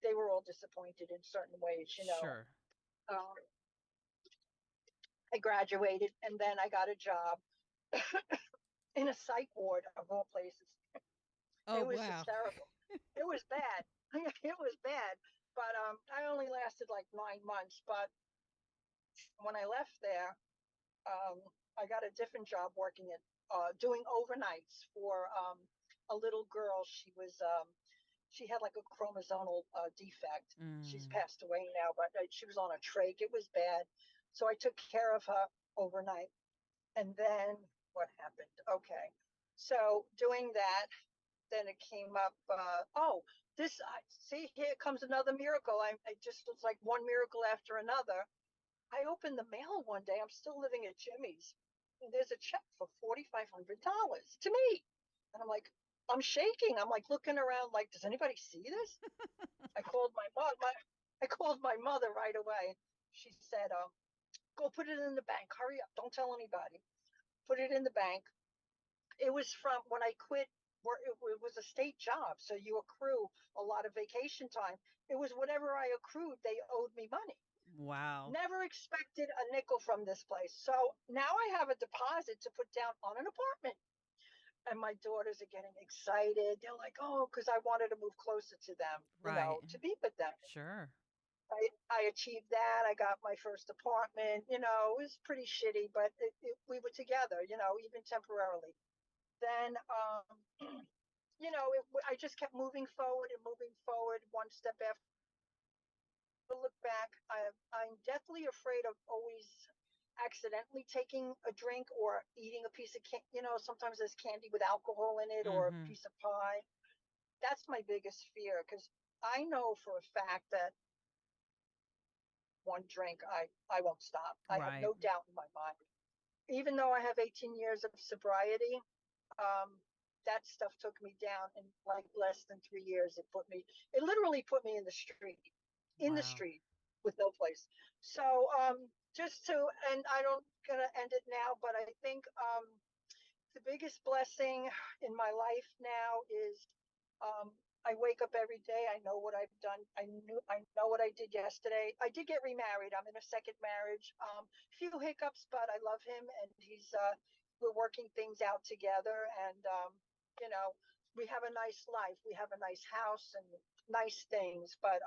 Speaker 3: they were all disappointed in certain ways.
Speaker 2: Sure.
Speaker 3: Um, I graduated, and then I got a job in a psych ward of all places.
Speaker 2: Oh,
Speaker 3: It was
Speaker 2: wow.
Speaker 3: hysterical. It was bad. It was bad. But I only lasted like 9 months. But when I left there, I got a different job working at doing overnights for a little girl. She had like a chromosomal defect. She's
Speaker 2: Mm.
Speaker 3: passed away now, but she was on a trach. It was bad. So I took care of her overnight. And then what happened? Okay. So doing that, then it came up. See, here comes another miracle. I just was like one miracle after another. I opened the mail one day. I'm still living at Jimmy's. And there's a check for $4,500 to me. And I'm like, I'm shaking. I'm like looking around, like, does anybody see this? I called my mom. I called my mother right away. She said, "Go put it in the bank. Hurry up! Don't tell anybody. Put it in the bank." It was from when I quit. It was a state job, so you accrue a lot of vacation time. It was whatever I accrued. They owed me money.
Speaker 2: Wow.
Speaker 3: Never expected a nickel from this place. So now I have a deposit to put down on an apartment. And my daughters are getting excited. They're like, oh, because I wanted to move closer to them,
Speaker 2: Right.
Speaker 3: to be with them.
Speaker 2: Sure.
Speaker 3: I achieved that. I got my first apartment. It was pretty shitty, but we were together, even temporarily. Then, I just kept moving forward and moving forward one step after. Look back, I'm deathly afraid of always accidentally taking a drink or eating a piece of candy. Sometimes there's candy with alcohol in it or a
Speaker 2: Mm-hmm.
Speaker 3: piece of pie. That's my biggest fear because I know for a fact that one drink, I won't stop. I have
Speaker 2: Right.
Speaker 3: no doubt in my mind. Even though I have 18 years of sobriety, um, that stuff took me down in like less than 3 years. It literally put me in the
Speaker 2: Wow.
Speaker 3: street with no place. So, just to, and I don't gonna end it now, but I think, the biggest blessing in my life now is, I wake up every day. I know what I've done. I know what I did yesterday. I did get remarried. I'm in a second marriage. Few hiccups, but I love him, and we're working things out together. And you know, we have a nice life. We have a nice house and nice things. But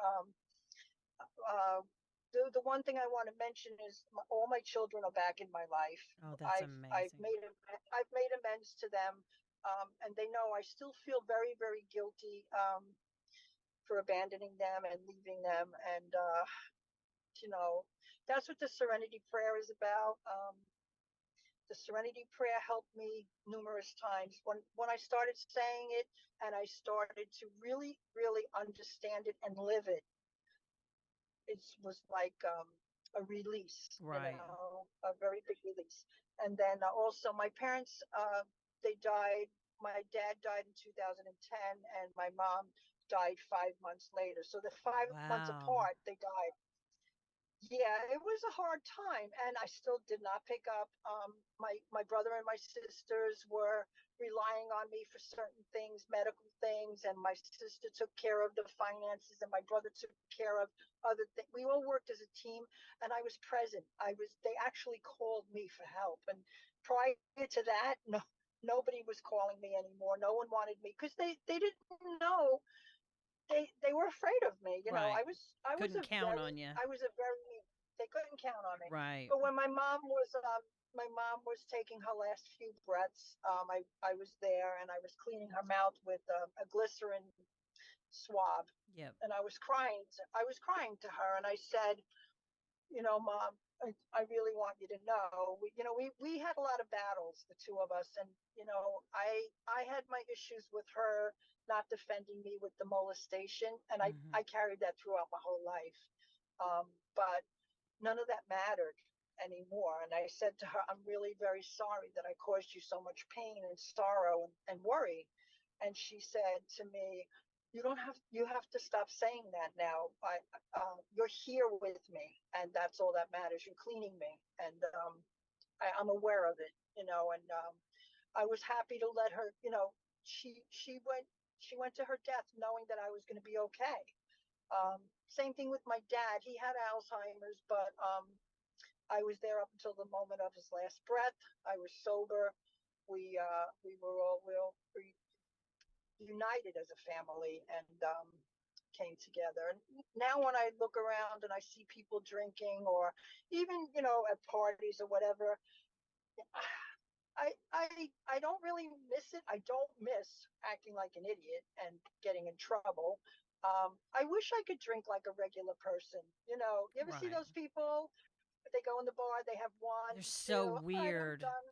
Speaker 3: uh, the one thing I want to mention is all my children are back in my life.
Speaker 2: Oh, that's
Speaker 3: I've
Speaker 2: amazing.
Speaker 3: made amends to them, and they know I still feel very very guilty, for abandoning them and leaving them. And you know, that's what the Serenity Prayer is about. The Serenity Prayer helped me numerous times when I started saying it, and I started to really really understand it and live it. It was like, a release,
Speaker 2: Right.
Speaker 3: a very big release. And then, also my parents, they died. My dad died in 2010, and my mom died 5 months later. So the 5 months
Speaker 2: Wow.
Speaker 3: apart, they died. Yeah, it was a hard time, and I still did not pick up. My brother and my sisters were relying on me for certain things, medical things, and my sister took care of the finances, and my brother took care of other things. We all worked as a team, and I was present. They actually called me for help, and prior to that, no, nobody was calling me anymore. No one wanted me because they didn't know. They were afraid of me.
Speaker 2: Right. Couldn't count on you.
Speaker 3: I was a very they couldn't count on me.
Speaker 2: Right.
Speaker 3: But when my mom was taking her last few breaths, I was there and I was cleaning her mouth with a glycerin swab,
Speaker 2: Yep.
Speaker 3: and I was crying to her, and I said, Mom, I really want you to know, we had a lot of battles, the two of us. And, I had my issues with her not defending me with the molestation. And
Speaker 2: Mm-hmm.
Speaker 3: I carried that throughout my whole life. But none of that mattered anymore. And I said to her, I'm really very sorry that I caused you so much pain and sorrow and worry. And she said to me, you have to stop saying that now. You're here with me, and that's all that matters. You're cleaning me, and I'm aware of it, and I was happy to let her, she went to her death knowing that I was going to be okay. Same thing with my dad. He had Alzheimer's, but I was there up until the moment of his last breath. I was sober. We were all united as a family, and came together. And now when I look around and I see people drinking, or even at parties or whatever, I don't really miss it. I don't miss acting like an idiot and getting in trouble. I wish I could drink like a regular person. You ever see
Speaker 2: Right.
Speaker 3: those people? They go in the bar, they have one,
Speaker 2: They're so
Speaker 3: two. All right, I'm
Speaker 2: weird.
Speaker 3: done.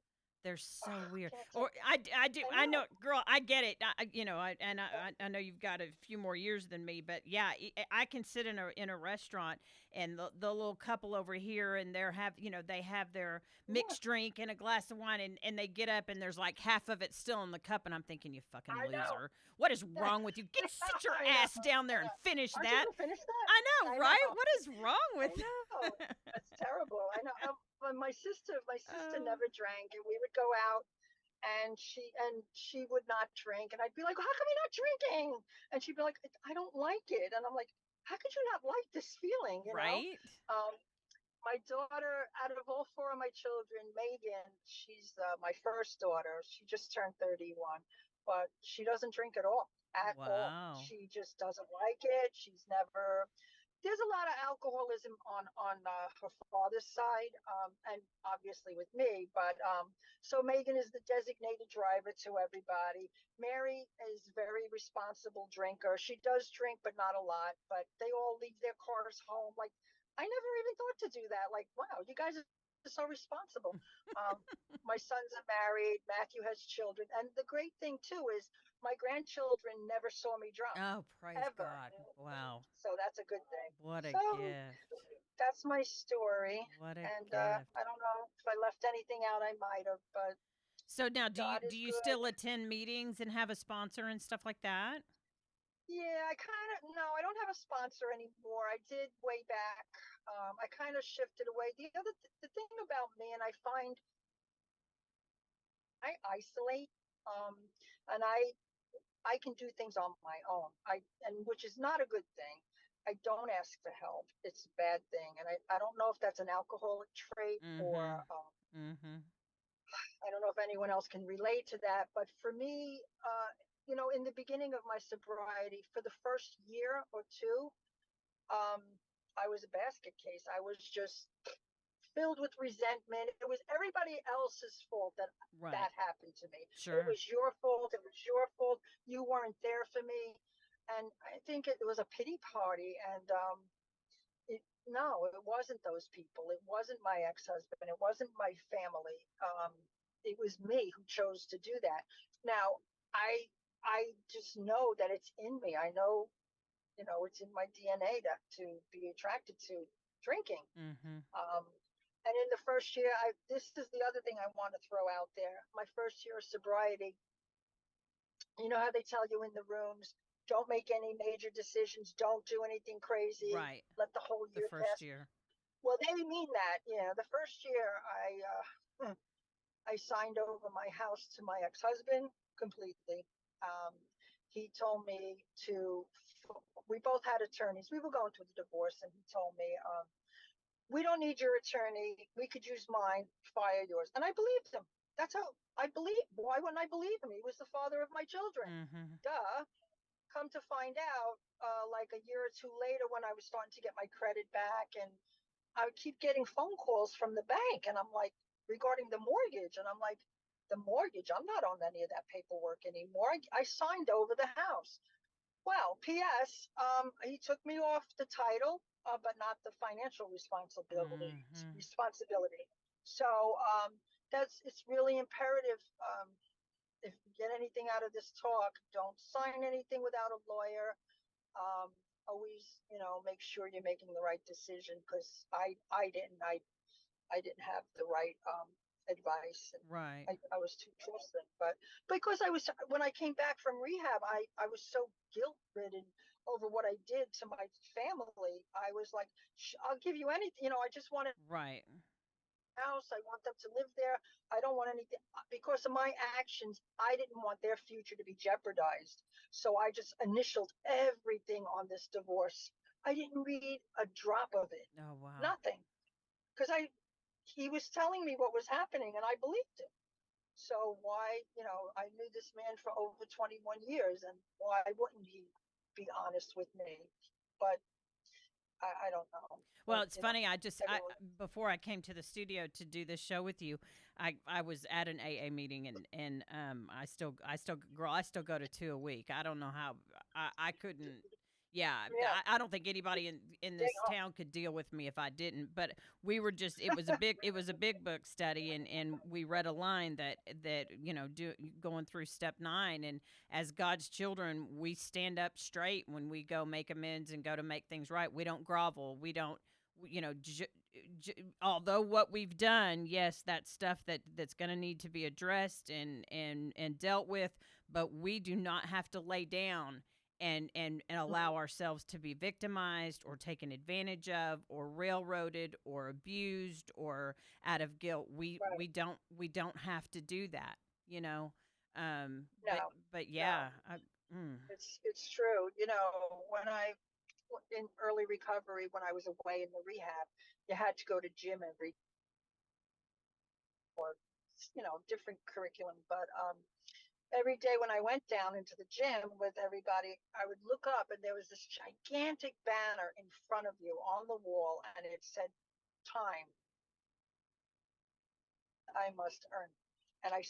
Speaker 2: They're so weird.
Speaker 3: Can't
Speaker 2: Or
Speaker 3: take it.
Speaker 2: I know,
Speaker 3: I know.
Speaker 2: girl. I get it. I know you've got a few more years than me, but yeah, I can sit in a restaurant and the little couple over here, and they have their
Speaker 3: Yeah,
Speaker 2: mixed drink and a glass of wine, and they get up and there's like half of it still in the cup, and I'm thinking, you fucking
Speaker 3: I know.
Speaker 2: loser. What is wrong with you? Sit your
Speaker 3: I know.
Speaker 2: ass down
Speaker 3: I
Speaker 2: there and
Speaker 3: know.
Speaker 2: finish
Speaker 3: Aren't you
Speaker 2: that.
Speaker 3: gonna finish that?
Speaker 2: I know,
Speaker 3: I
Speaker 2: right?
Speaker 3: know.
Speaker 2: What is wrong with?
Speaker 3: I know. That's terrible. I know. But my sister
Speaker 2: Uh,
Speaker 3: never drank, and we would go out, and she would not drink, and I'd be like, "How come you're not drinking?" And she'd be like, "I don't like it," and I'm like, "How could you not like this feeling?"
Speaker 2: right?
Speaker 3: Um, my daughter, out of all four of my children, Megan, she's my first daughter. She just turned 31, but she doesn't drink at all. At all.
Speaker 2: Wow.
Speaker 3: She just doesn't like it. She's never. There's a lot of alcoholism on her father's side, and obviously with me. But so Megan is the designated driver to everybody. Mary is very responsible drinker. She does drink, but not a lot. But they all leave their cars home. Like I never even thought to do that. Like, wow, you guys are so responsible. Um, my sons are married. Matthew has children, and the great thing too is my grandchildren never saw me drunk
Speaker 2: Oh, praise
Speaker 3: ever.
Speaker 2: God. Wow.
Speaker 3: So that's a good thing.
Speaker 2: What a
Speaker 3: So
Speaker 2: gift.
Speaker 3: that's my story.
Speaker 2: What a
Speaker 3: And
Speaker 2: gift.
Speaker 3: I don't know if I left anything out. I might have, but
Speaker 2: So now
Speaker 3: God
Speaker 2: do
Speaker 3: is
Speaker 2: you
Speaker 3: good.
Speaker 2: still attend meetings and have a sponsor and stuff like that?
Speaker 3: Yeah, I kind of no, I don't have a sponsor anymore. I did way back. I kind of shifted away. The thing about me, and I find I isolate, um, and I can do things on my own. And which is not a good thing. I don't ask for help. It's a bad thing, and I don't know if that's an alcoholic trait or
Speaker 2: Mhm. Mhm.
Speaker 3: I don't know if anyone else can relate to that. But for me, in the beginning of my sobriety, for the first year or two, um, I was a basket case. I was just filled with resentment. It was everybody else's fault that
Speaker 2: Right.
Speaker 3: that happened to me. It
Speaker 2: Sure.
Speaker 3: was your fault. It was your fault. You weren't there for me. And I think it was a pity party. And no, it wasn't those people. It wasn't my ex-husband. It wasn't my family. It was me who chose to do that. Now, I just know that it's in me. I know, it's in my DNA to be attracted to drinking.
Speaker 2: Mhm.
Speaker 3: Um, and in the first year, this is the other thing I want to throw out there. My first year of sobriety, you know how they tell you in the rooms, don't make any major decisions, don't do anything crazy,
Speaker 2: Right.
Speaker 3: let the whole
Speaker 2: The
Speaker 3: year
Speaker 2: first
Speaker 3: pass.
Speaker 2: year.
Speaker 3: Well, they mean that. Yeah, the first year, I signed over my house to my ex-husband completely. Um, he told me to. We both had attorneys. We were going through the divorce, and he told me, we don't need your attorney. We could use mine. Fire yours. And I believed him. That's how I believe. Why wouldn't I believe him? He was the father of my children.
Speaker 2: Mhm.
Speaker 3: Duh. Come to find out, like a year or two later, when I was starting to get my credit back, and I would keep getting phone calls from the bank, and I'm like, regarding the mortgage, and I'm like, the mortgage, I'm not on any of that paperwork anymore. I signed over the house. Well, P.S. He took me off the title, but not the financial responsibility.
Speaker 2: Mhm.
Speaker 3: Responsibility. So it's really imperative. If you get anything out of this talk, don't sign anything without a lawyer. Always, make sure you're making the right decision, because I didn't have the right advice. And
Speaker 2: Right.
Speaker 3: I was too trusting. But because when I came back from rehab, I was so guilt ridden over what I did to my family. I was like, I'll give you anything. I just want a
Speaker 2: Right.
Speaker 3: house. I want them to live there. I don't want anything because of my actions. I didn't want their future to be jeopardized. So I just initialed everything on this divorce. I didn't read a drop of it.
Speaker 2: Oh, wow.
Speaker 3: Nothing. Because he was telling me what was happening, and I believed him. So why, I knew this man for over 21 years, and why wouldn't he be honest with me? But I don't know.
Speaker 2: Well,
Speaker 3: But,
Speaker 2: it's funny. I
Speaker 3: everyone,
Speaker 2: before I came to the studio to do this show with you, I was at an AA meeting, and I still girl, I still go to two a week. I don't know how I couldn't, Yeah,
Speaker 3: Yeah.
Speaker 2: I don't think anybody in
Speaker 3: Stay
Speaker 2: this
Speaker 3: home.
Speaker 2: town could deal with me if I didn't. But we were just it was a big book study, and we read a line that going through step 9, and as God's children, we stand up straight when we go make amends and go to make things right. We don't grovel. We don't although what we've done, yes, that's stuff that's going to need to be addressed and dealt with, but we do not have to lay down and
Speaker 3: Mhm.
Speaker 2: allow ourselves to be victimized or taken advantage of or railroaded or abused or out of guilt. We
Speaker 3: Right.
Speaker 2: don't have to do that, you know. But
Speaker 3: No,
Speaker 2: yeah,
Speaker 3: no,
Speaker 2: mm,
Speaker 3: it's true. When I in early recovery, when I was away in the rehab, you had to go to gym every or different curriculum, but every day when I went down into the gym with everybody, I would look up and there was this gigantic banner in front of you on the wall, and it said time I must earn. And I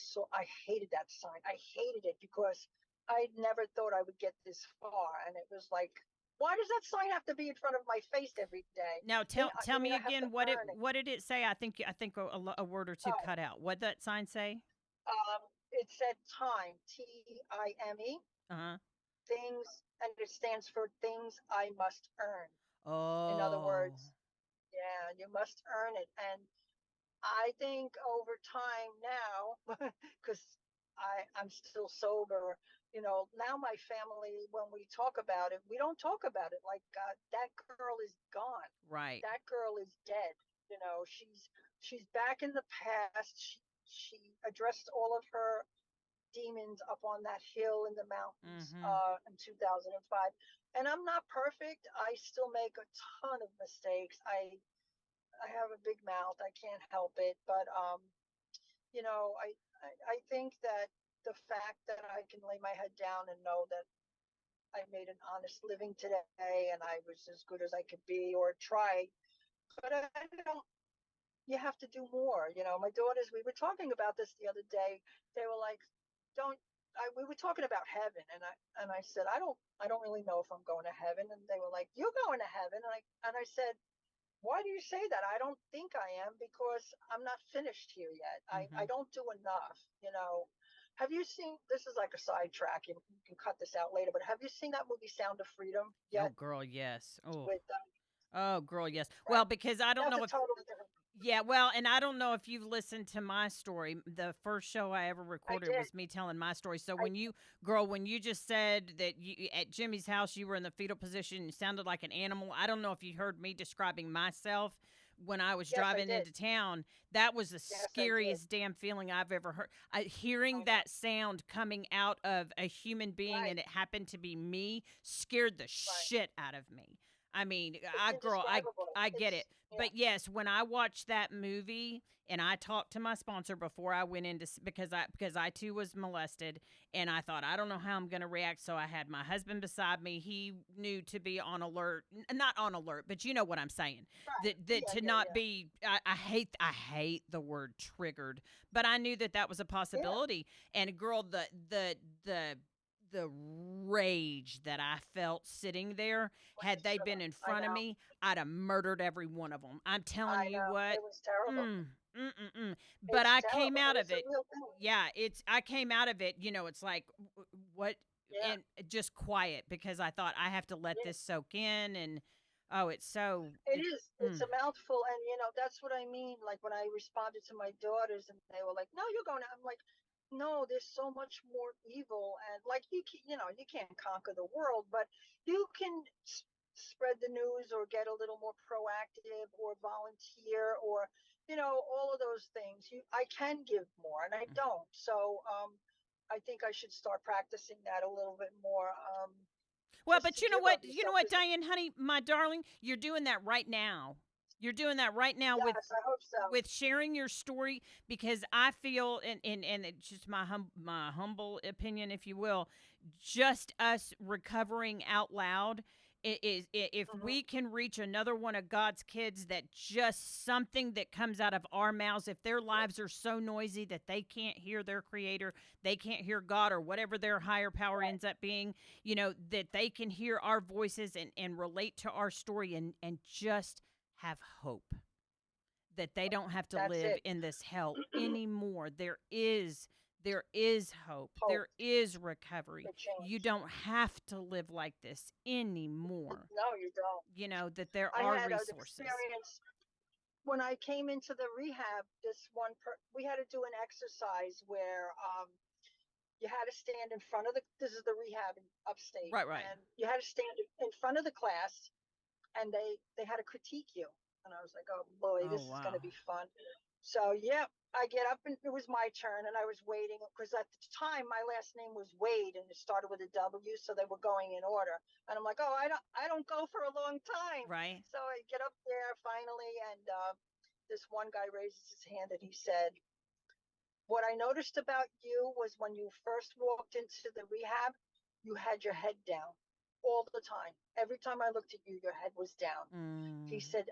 Speaker 3: hated that sign. I hated it because I never thought I would get this far. And it was like, why does that sign have to be in front of my face every day?
Speaker 2: now
Speaker 3: You,
Speaker 2: tell
Speaker 3: you mean
Speaker 2: me
Speaker 3: I have to
Speaker 2: again
Speaker 3: earn it?
Speaker 2: what did it say? I think a word or two
Speaker 3: Oh,
Speaker 2: cut out. What that sign say?
Speaker 3: it said time, Time,
Speaker 2: Uh huh.
Speaker 3: things, and it stands for things I must earn. In other
Speaker 2: Oh,
Speaker 3: words, yeah, you must earn it. And I think over time now, because I'm still sober, now my family, when we talk about it, we don't talk about it like that girl is gone.
Speaker 2: right.
Speaker 3: That girl is dead. She's back in the past. She addressed all of her demons up on that hill in the mountains
Speaker 2: Mm-hmm.
Speaker 3: in 2005. And I'm not perfect. I still make a ton of mistakes. I have a big mouth. I can't help it. But I think that the fact that I can lay my head down and know that I made an honest living today and I was as good as I could be or try, but I don't. You have to do more. My daughters. We were talking about this the other day. They were like, "Don't." We were talking about heaven, and I said, I don't really know if I'm going to heaven. And they were like, "You're going to heaven," and I said, why do you say that? I don't think I am because I'm not finished here yet. I
Speaker 2: Mm-hmm.
Speaker 3: don't do enough. Have you seen, this is like a sidetrack, you can cut this out later, but have you seen that movie Sound of Freedom
Speaker 2: Oh,
Speaker 3: yet?
Speaker 2: girl, yes. Oh,
Speaker 3: With,
Speaker 2: oh, girl, yes. Well,
Speaker 3: right?
Speaker 2: because I don't
Speaker 3: That's
Speaker 2: know
Speaker 3: a
Speaker 2: if
Speaker 3: totally different,
Speaker 2: yeah, well, and I don't know if you've listened to my story. The first show I ever
Speaker 3: I
Speaker 2: recorded
Speaker 3: did.
Speaker 2: was me telling my story. So
Speaker 3: I,
Speaker 2: when you just said that you at Jimmy's house you were in the fetal position, you sounded like an animal. I don't know if you heard me describing myself when I was
Speaker 3: yes, I
Speaker 2: driving
Speaker 3: did.
Speaker 2: into town. That was the
Speaker 3: Yes, I did.
Speaker 2: scariest damn feeling I've ever heard. Hearing
Speaker 3: I know.
Speaker 2: that sound coming out of a human being
Speaker 3: Right,
Speaker 2: and it happened to be me scared the
Speaker 3: right.
Speaker 2: shit out of me. I mean,
Speaker 3: It's indescribable.
Speaker 2: I get it.
Speaker 3: Yeah,
Speaker 2: But yes, when I watched that movie and I talked to my sponsor before I went into because I too was molested and I thought I don't know how I'm going to react, so I had my husband beside me. He knew to be on alert, not on alert, but you know what I'm saying.
Speaker 3: right.
Speaker 2: That
Speaker 3: Yeah,
Speaker 2: to
Speaker 3: yeah,
Speaker 2: not
Speaker 3: yeah.
Speaker 2: be I hate the word triggered, but I knew that that was a
Speaker 3: Yeah,
Speaker 2: possibility. And girl, the rage that I felt sitting there,
Speaker 3: when you
Speaker 2: had they
Speaker 3: stood
Speaker 2: been
Speaker 3: up.
Speaker 2: in
Speaker 3: I
Speaker 2: front of
Speaker 3: know.
Speaker 2: me, I'd have murdered every one of them. I'm telling
Speaker 3: I
Speaker 2: you
Speaker 3: know.
Speaker 2: what.
Speaker 3: It was terrible.
Speaker 2: Mm, mm, mm, mm. But
Speaker 3: It's
Speaker 2: I came
Speaker 3: terrible,
Speaker 2: out
Speaker 3: and
Speaker 2: of
Speaker 3: it's a
Speaker 2: it.
Speaker 3: real thing.
Speaker 2: Yeah, I came out of it. It's like what
Speaker 3: Yeah.
Speaker 2: and just quiet because I thought I have to let
Speaker 3: Yeah.
Speaker 2: this soak in and oh, it's so
Speaker 3: It
Speaker 2: it.
Speaker 3: is. It's
Speaker 2: Mm,
Speaker 3: a mouthful, and that's what I mean. Like when I responded to my daughters, and they were like, "No, you're going to." I'm like, "No, there's so much more evil, and like you can't conquer the world, but you can spread the news, or get a little more proactive, or volunteer, or all of those things. I can give more, and I
Speaker 2: mm.
Speaker 3: don't. So, I think I should start practicing that a little bit more.
Speaker 2: Well,
Speaker 3: Just
Speaker 2: but
Speaker 3: to
Speaker 2: you know
Speaker 3: give
Speaker 2: what?
Speaker 3: of
Speaker 2: You know
Speaker 3: yourself,
Speaker 2: what,
Speaker 3: because
Speaker 2: Diane, honey, my darling, you're doing that right now. You're doing that right now
Speaker 3: yes, I hope so.
Speaker 2: with sharing your story because I feel and it's just my humble opinion if you will, just us recovering out loud If
Speaker 3: Mhm.
Speaker 2: we can reach another one of God's kids, that just something that comes out of our mouths, if their lives are so noisy that they can't hear their creator, they can't hear God or whatever their higher power
Speaker 3: Right.
Speaker 2: ends up being, that they can hear our voices and relate to our story and just have hope that they don't have to
Speaker 3: That's
Speaker 2: live
Speaker 3: it.
Speaker 2: in this hell anymore. There is hope.
Speaker 3: Hope
Speaker 2: There is recovery.
Speaker 3: for
Speaker 2: You
Speaker 3: change.
Speaker 2: don't have to live like this anymore.
Speaker 3: No, you don't.
Speaker 2: That there
Speaker 3: I
Speaker 2: are
Speaker 3: had an
Speaker 2: resources.
Speaker 3: experience when I came into the rehab. We had to do an exercise where you had to stand in front of this is the rehab in upstate,
Speaker 2: Right, right.
Speaker 3: and you had to stand in front of the class, and they had to critique you. And I was like, oh boy,
Speaker 2: Oh,
Speaker 3: this is going
Speaker 2: wow.
Speaker 3: to be fun. So yeah, I get up and it was my turn, and I was waiting because at the time my last name was Wade, and it started with a W, so they were going in order. And I'm like, oh, I don't go for a long time.
Speaker 2: Right?
Speaker 3: So I get up there finally, and this one guy raises his hand and he said, what I noticed about you was when you first walked into the rehab, you had your head down all the time. Every time I looked at you, your head was down. He
Speaker 2: Mm,
Speaker 3: said,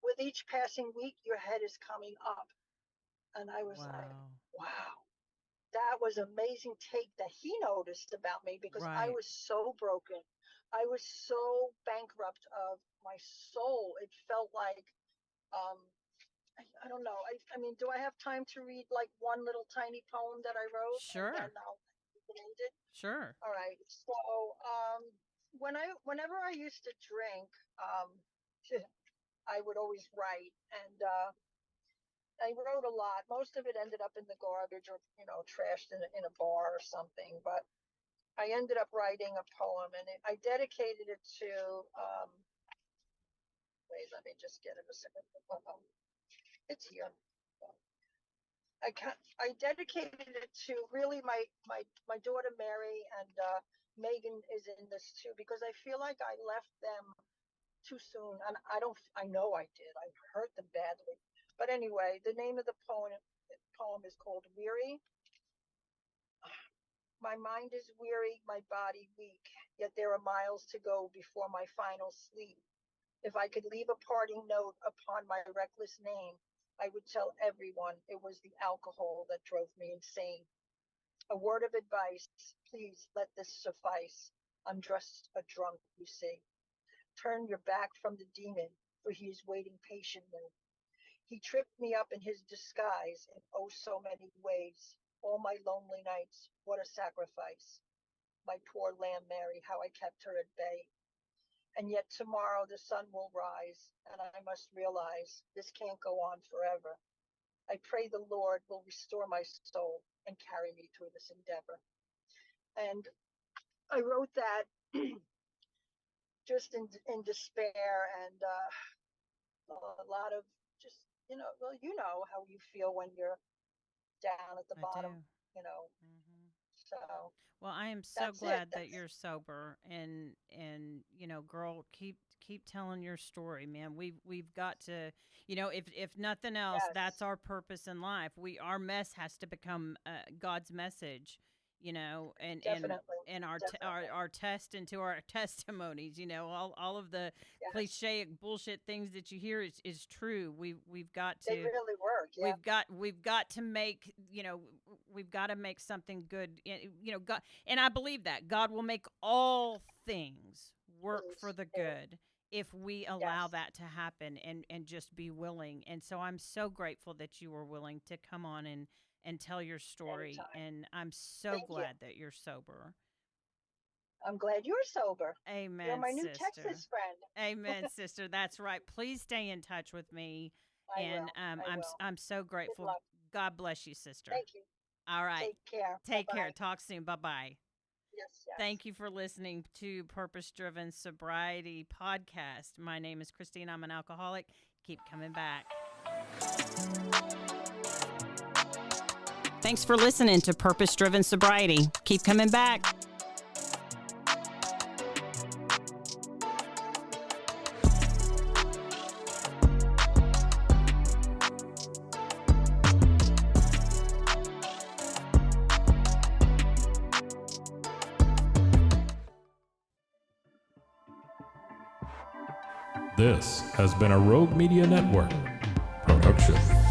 Speaker 3: with each passing week, your head is coming up. And I was like,
Speaker 2: wow.
Speaker 3: wow, that was amazing take that he noticed about me because I
Speaker 2: Right.
Speaker 3: was so broken. I was so bankrupt of my soul. It felt like, um, I don't know. I mean, do I have time to read like one little tiny poem that I wrote and then
Speaker 2: Sure.
Speaker 3: I'll end it?
Speaker 2: Sure.
Speaker 3: All right. So, whenever I used to drink, um, I would always write, and I wrote a lot. Most of it ended up in the garbage or trashed in a bar or something. But I ended up writing a poem, and I dedicated it to. Wait, let me just get it a second. It's here. I dedicated it to really my daughter Mary, and Megan is in this too because I feel like I left them too soon, and I know I did. I hurt them badly. But anyway, the name of the poem is called Weary. My mind is weary, my body weak, yet there are miles to go before my final sleep. If I could leave a parting note upon my reckless name, I would tell everyone it was the alcohol that drove me insane. A word of advice, please let this suffice. I'm just a drunk, you see. Turn your back from the demon, for he is waiting patiently. He tripped me up in his disguise in oh so many ways. All my lonely nights, what a sacrifice. My poor lamb Mary, how I kept her at bay. And yet tomorrow the sun will rise, and I must realize this can't go on forever. I pray the Lord will restore my soul and carry me through this endeavor. And I wrote that just in despair, and a lot of just well, how you feel when you're down at the
Speaker 2: I
Speaker 3: bottom,
Speaker 2: do.
Speaker 3: you know.
Speaker 2: Hmm.
Speaker 3: So
Speaker 2: Well, I am so
Speaker 3: that's it.
Speaker 2: glad that you're sober and girl, keep telling your story, man. We've got to, if nothing else, that's
Speaker 3: Yes,
Speaker 2: our purpose in life. Our mess has to become God's message, and and
Speaker 3: definitely,
Speaker 2: and
Speaker 3: definitely.
Speaker 2: our test into our testimonies. All of the
Speaker 3: Yes,
Speaker 2: cliche bullshit things that you hear is true. We've got
Speaker 3: they
Speaker 2: to
Speaker 3: really work. Yeah,
Speaker 2: we've got to make we've got to make something good, God. And I believe that God will make all things work for
Speaker 3: please
Speaker 2: the
Speaker 3: do.
Speaker 2: good if we allow
Speaker 3: Yes,
Speaker 2: that to happen and just be willing. And so I'm so grateful that you were willing to come on and tell your story,
Speaker 3: anytime.
Speaker 2: and I'm so
Speaker 3: Thank you.
Speaker 2: glad that you're sober.
Speaker 3: I'm glad you're sober. You're
Speaker 2: Amen,
Speaker 3: my new
Speaker 2: sister.
Speaker 3: Texas friend.
Speaker 2: Amen, sister. That's right. Please stay in touch with me,
Speaker 3: I
Speaker 2: and
Speaker 3: will. I will.
Speaker 2: I'm so
Speaker 3: Good
Speaker 2: grateful.
Speaker 3: luck.
Speaker 2: God bless you, sister.
Speaker 3: Thank you.
Speaker 2: All right.
Speaker 3: Take care. Bye
Speaker 2: Take care.
Speaker 3: bye.
Speaker 2: Talk soon. Bye bye.
Speaker 3: Yes, yes.
Speaker 2: Thank you for listening to Purpose Driven Sobriety Podcast. My name is Christine. I'm an alcoholic. Keep coming back. Thanks for listening to Purpose Driven Sobriety. Keep coming back.
Speaker 1: This has been a Rogue Media Network production.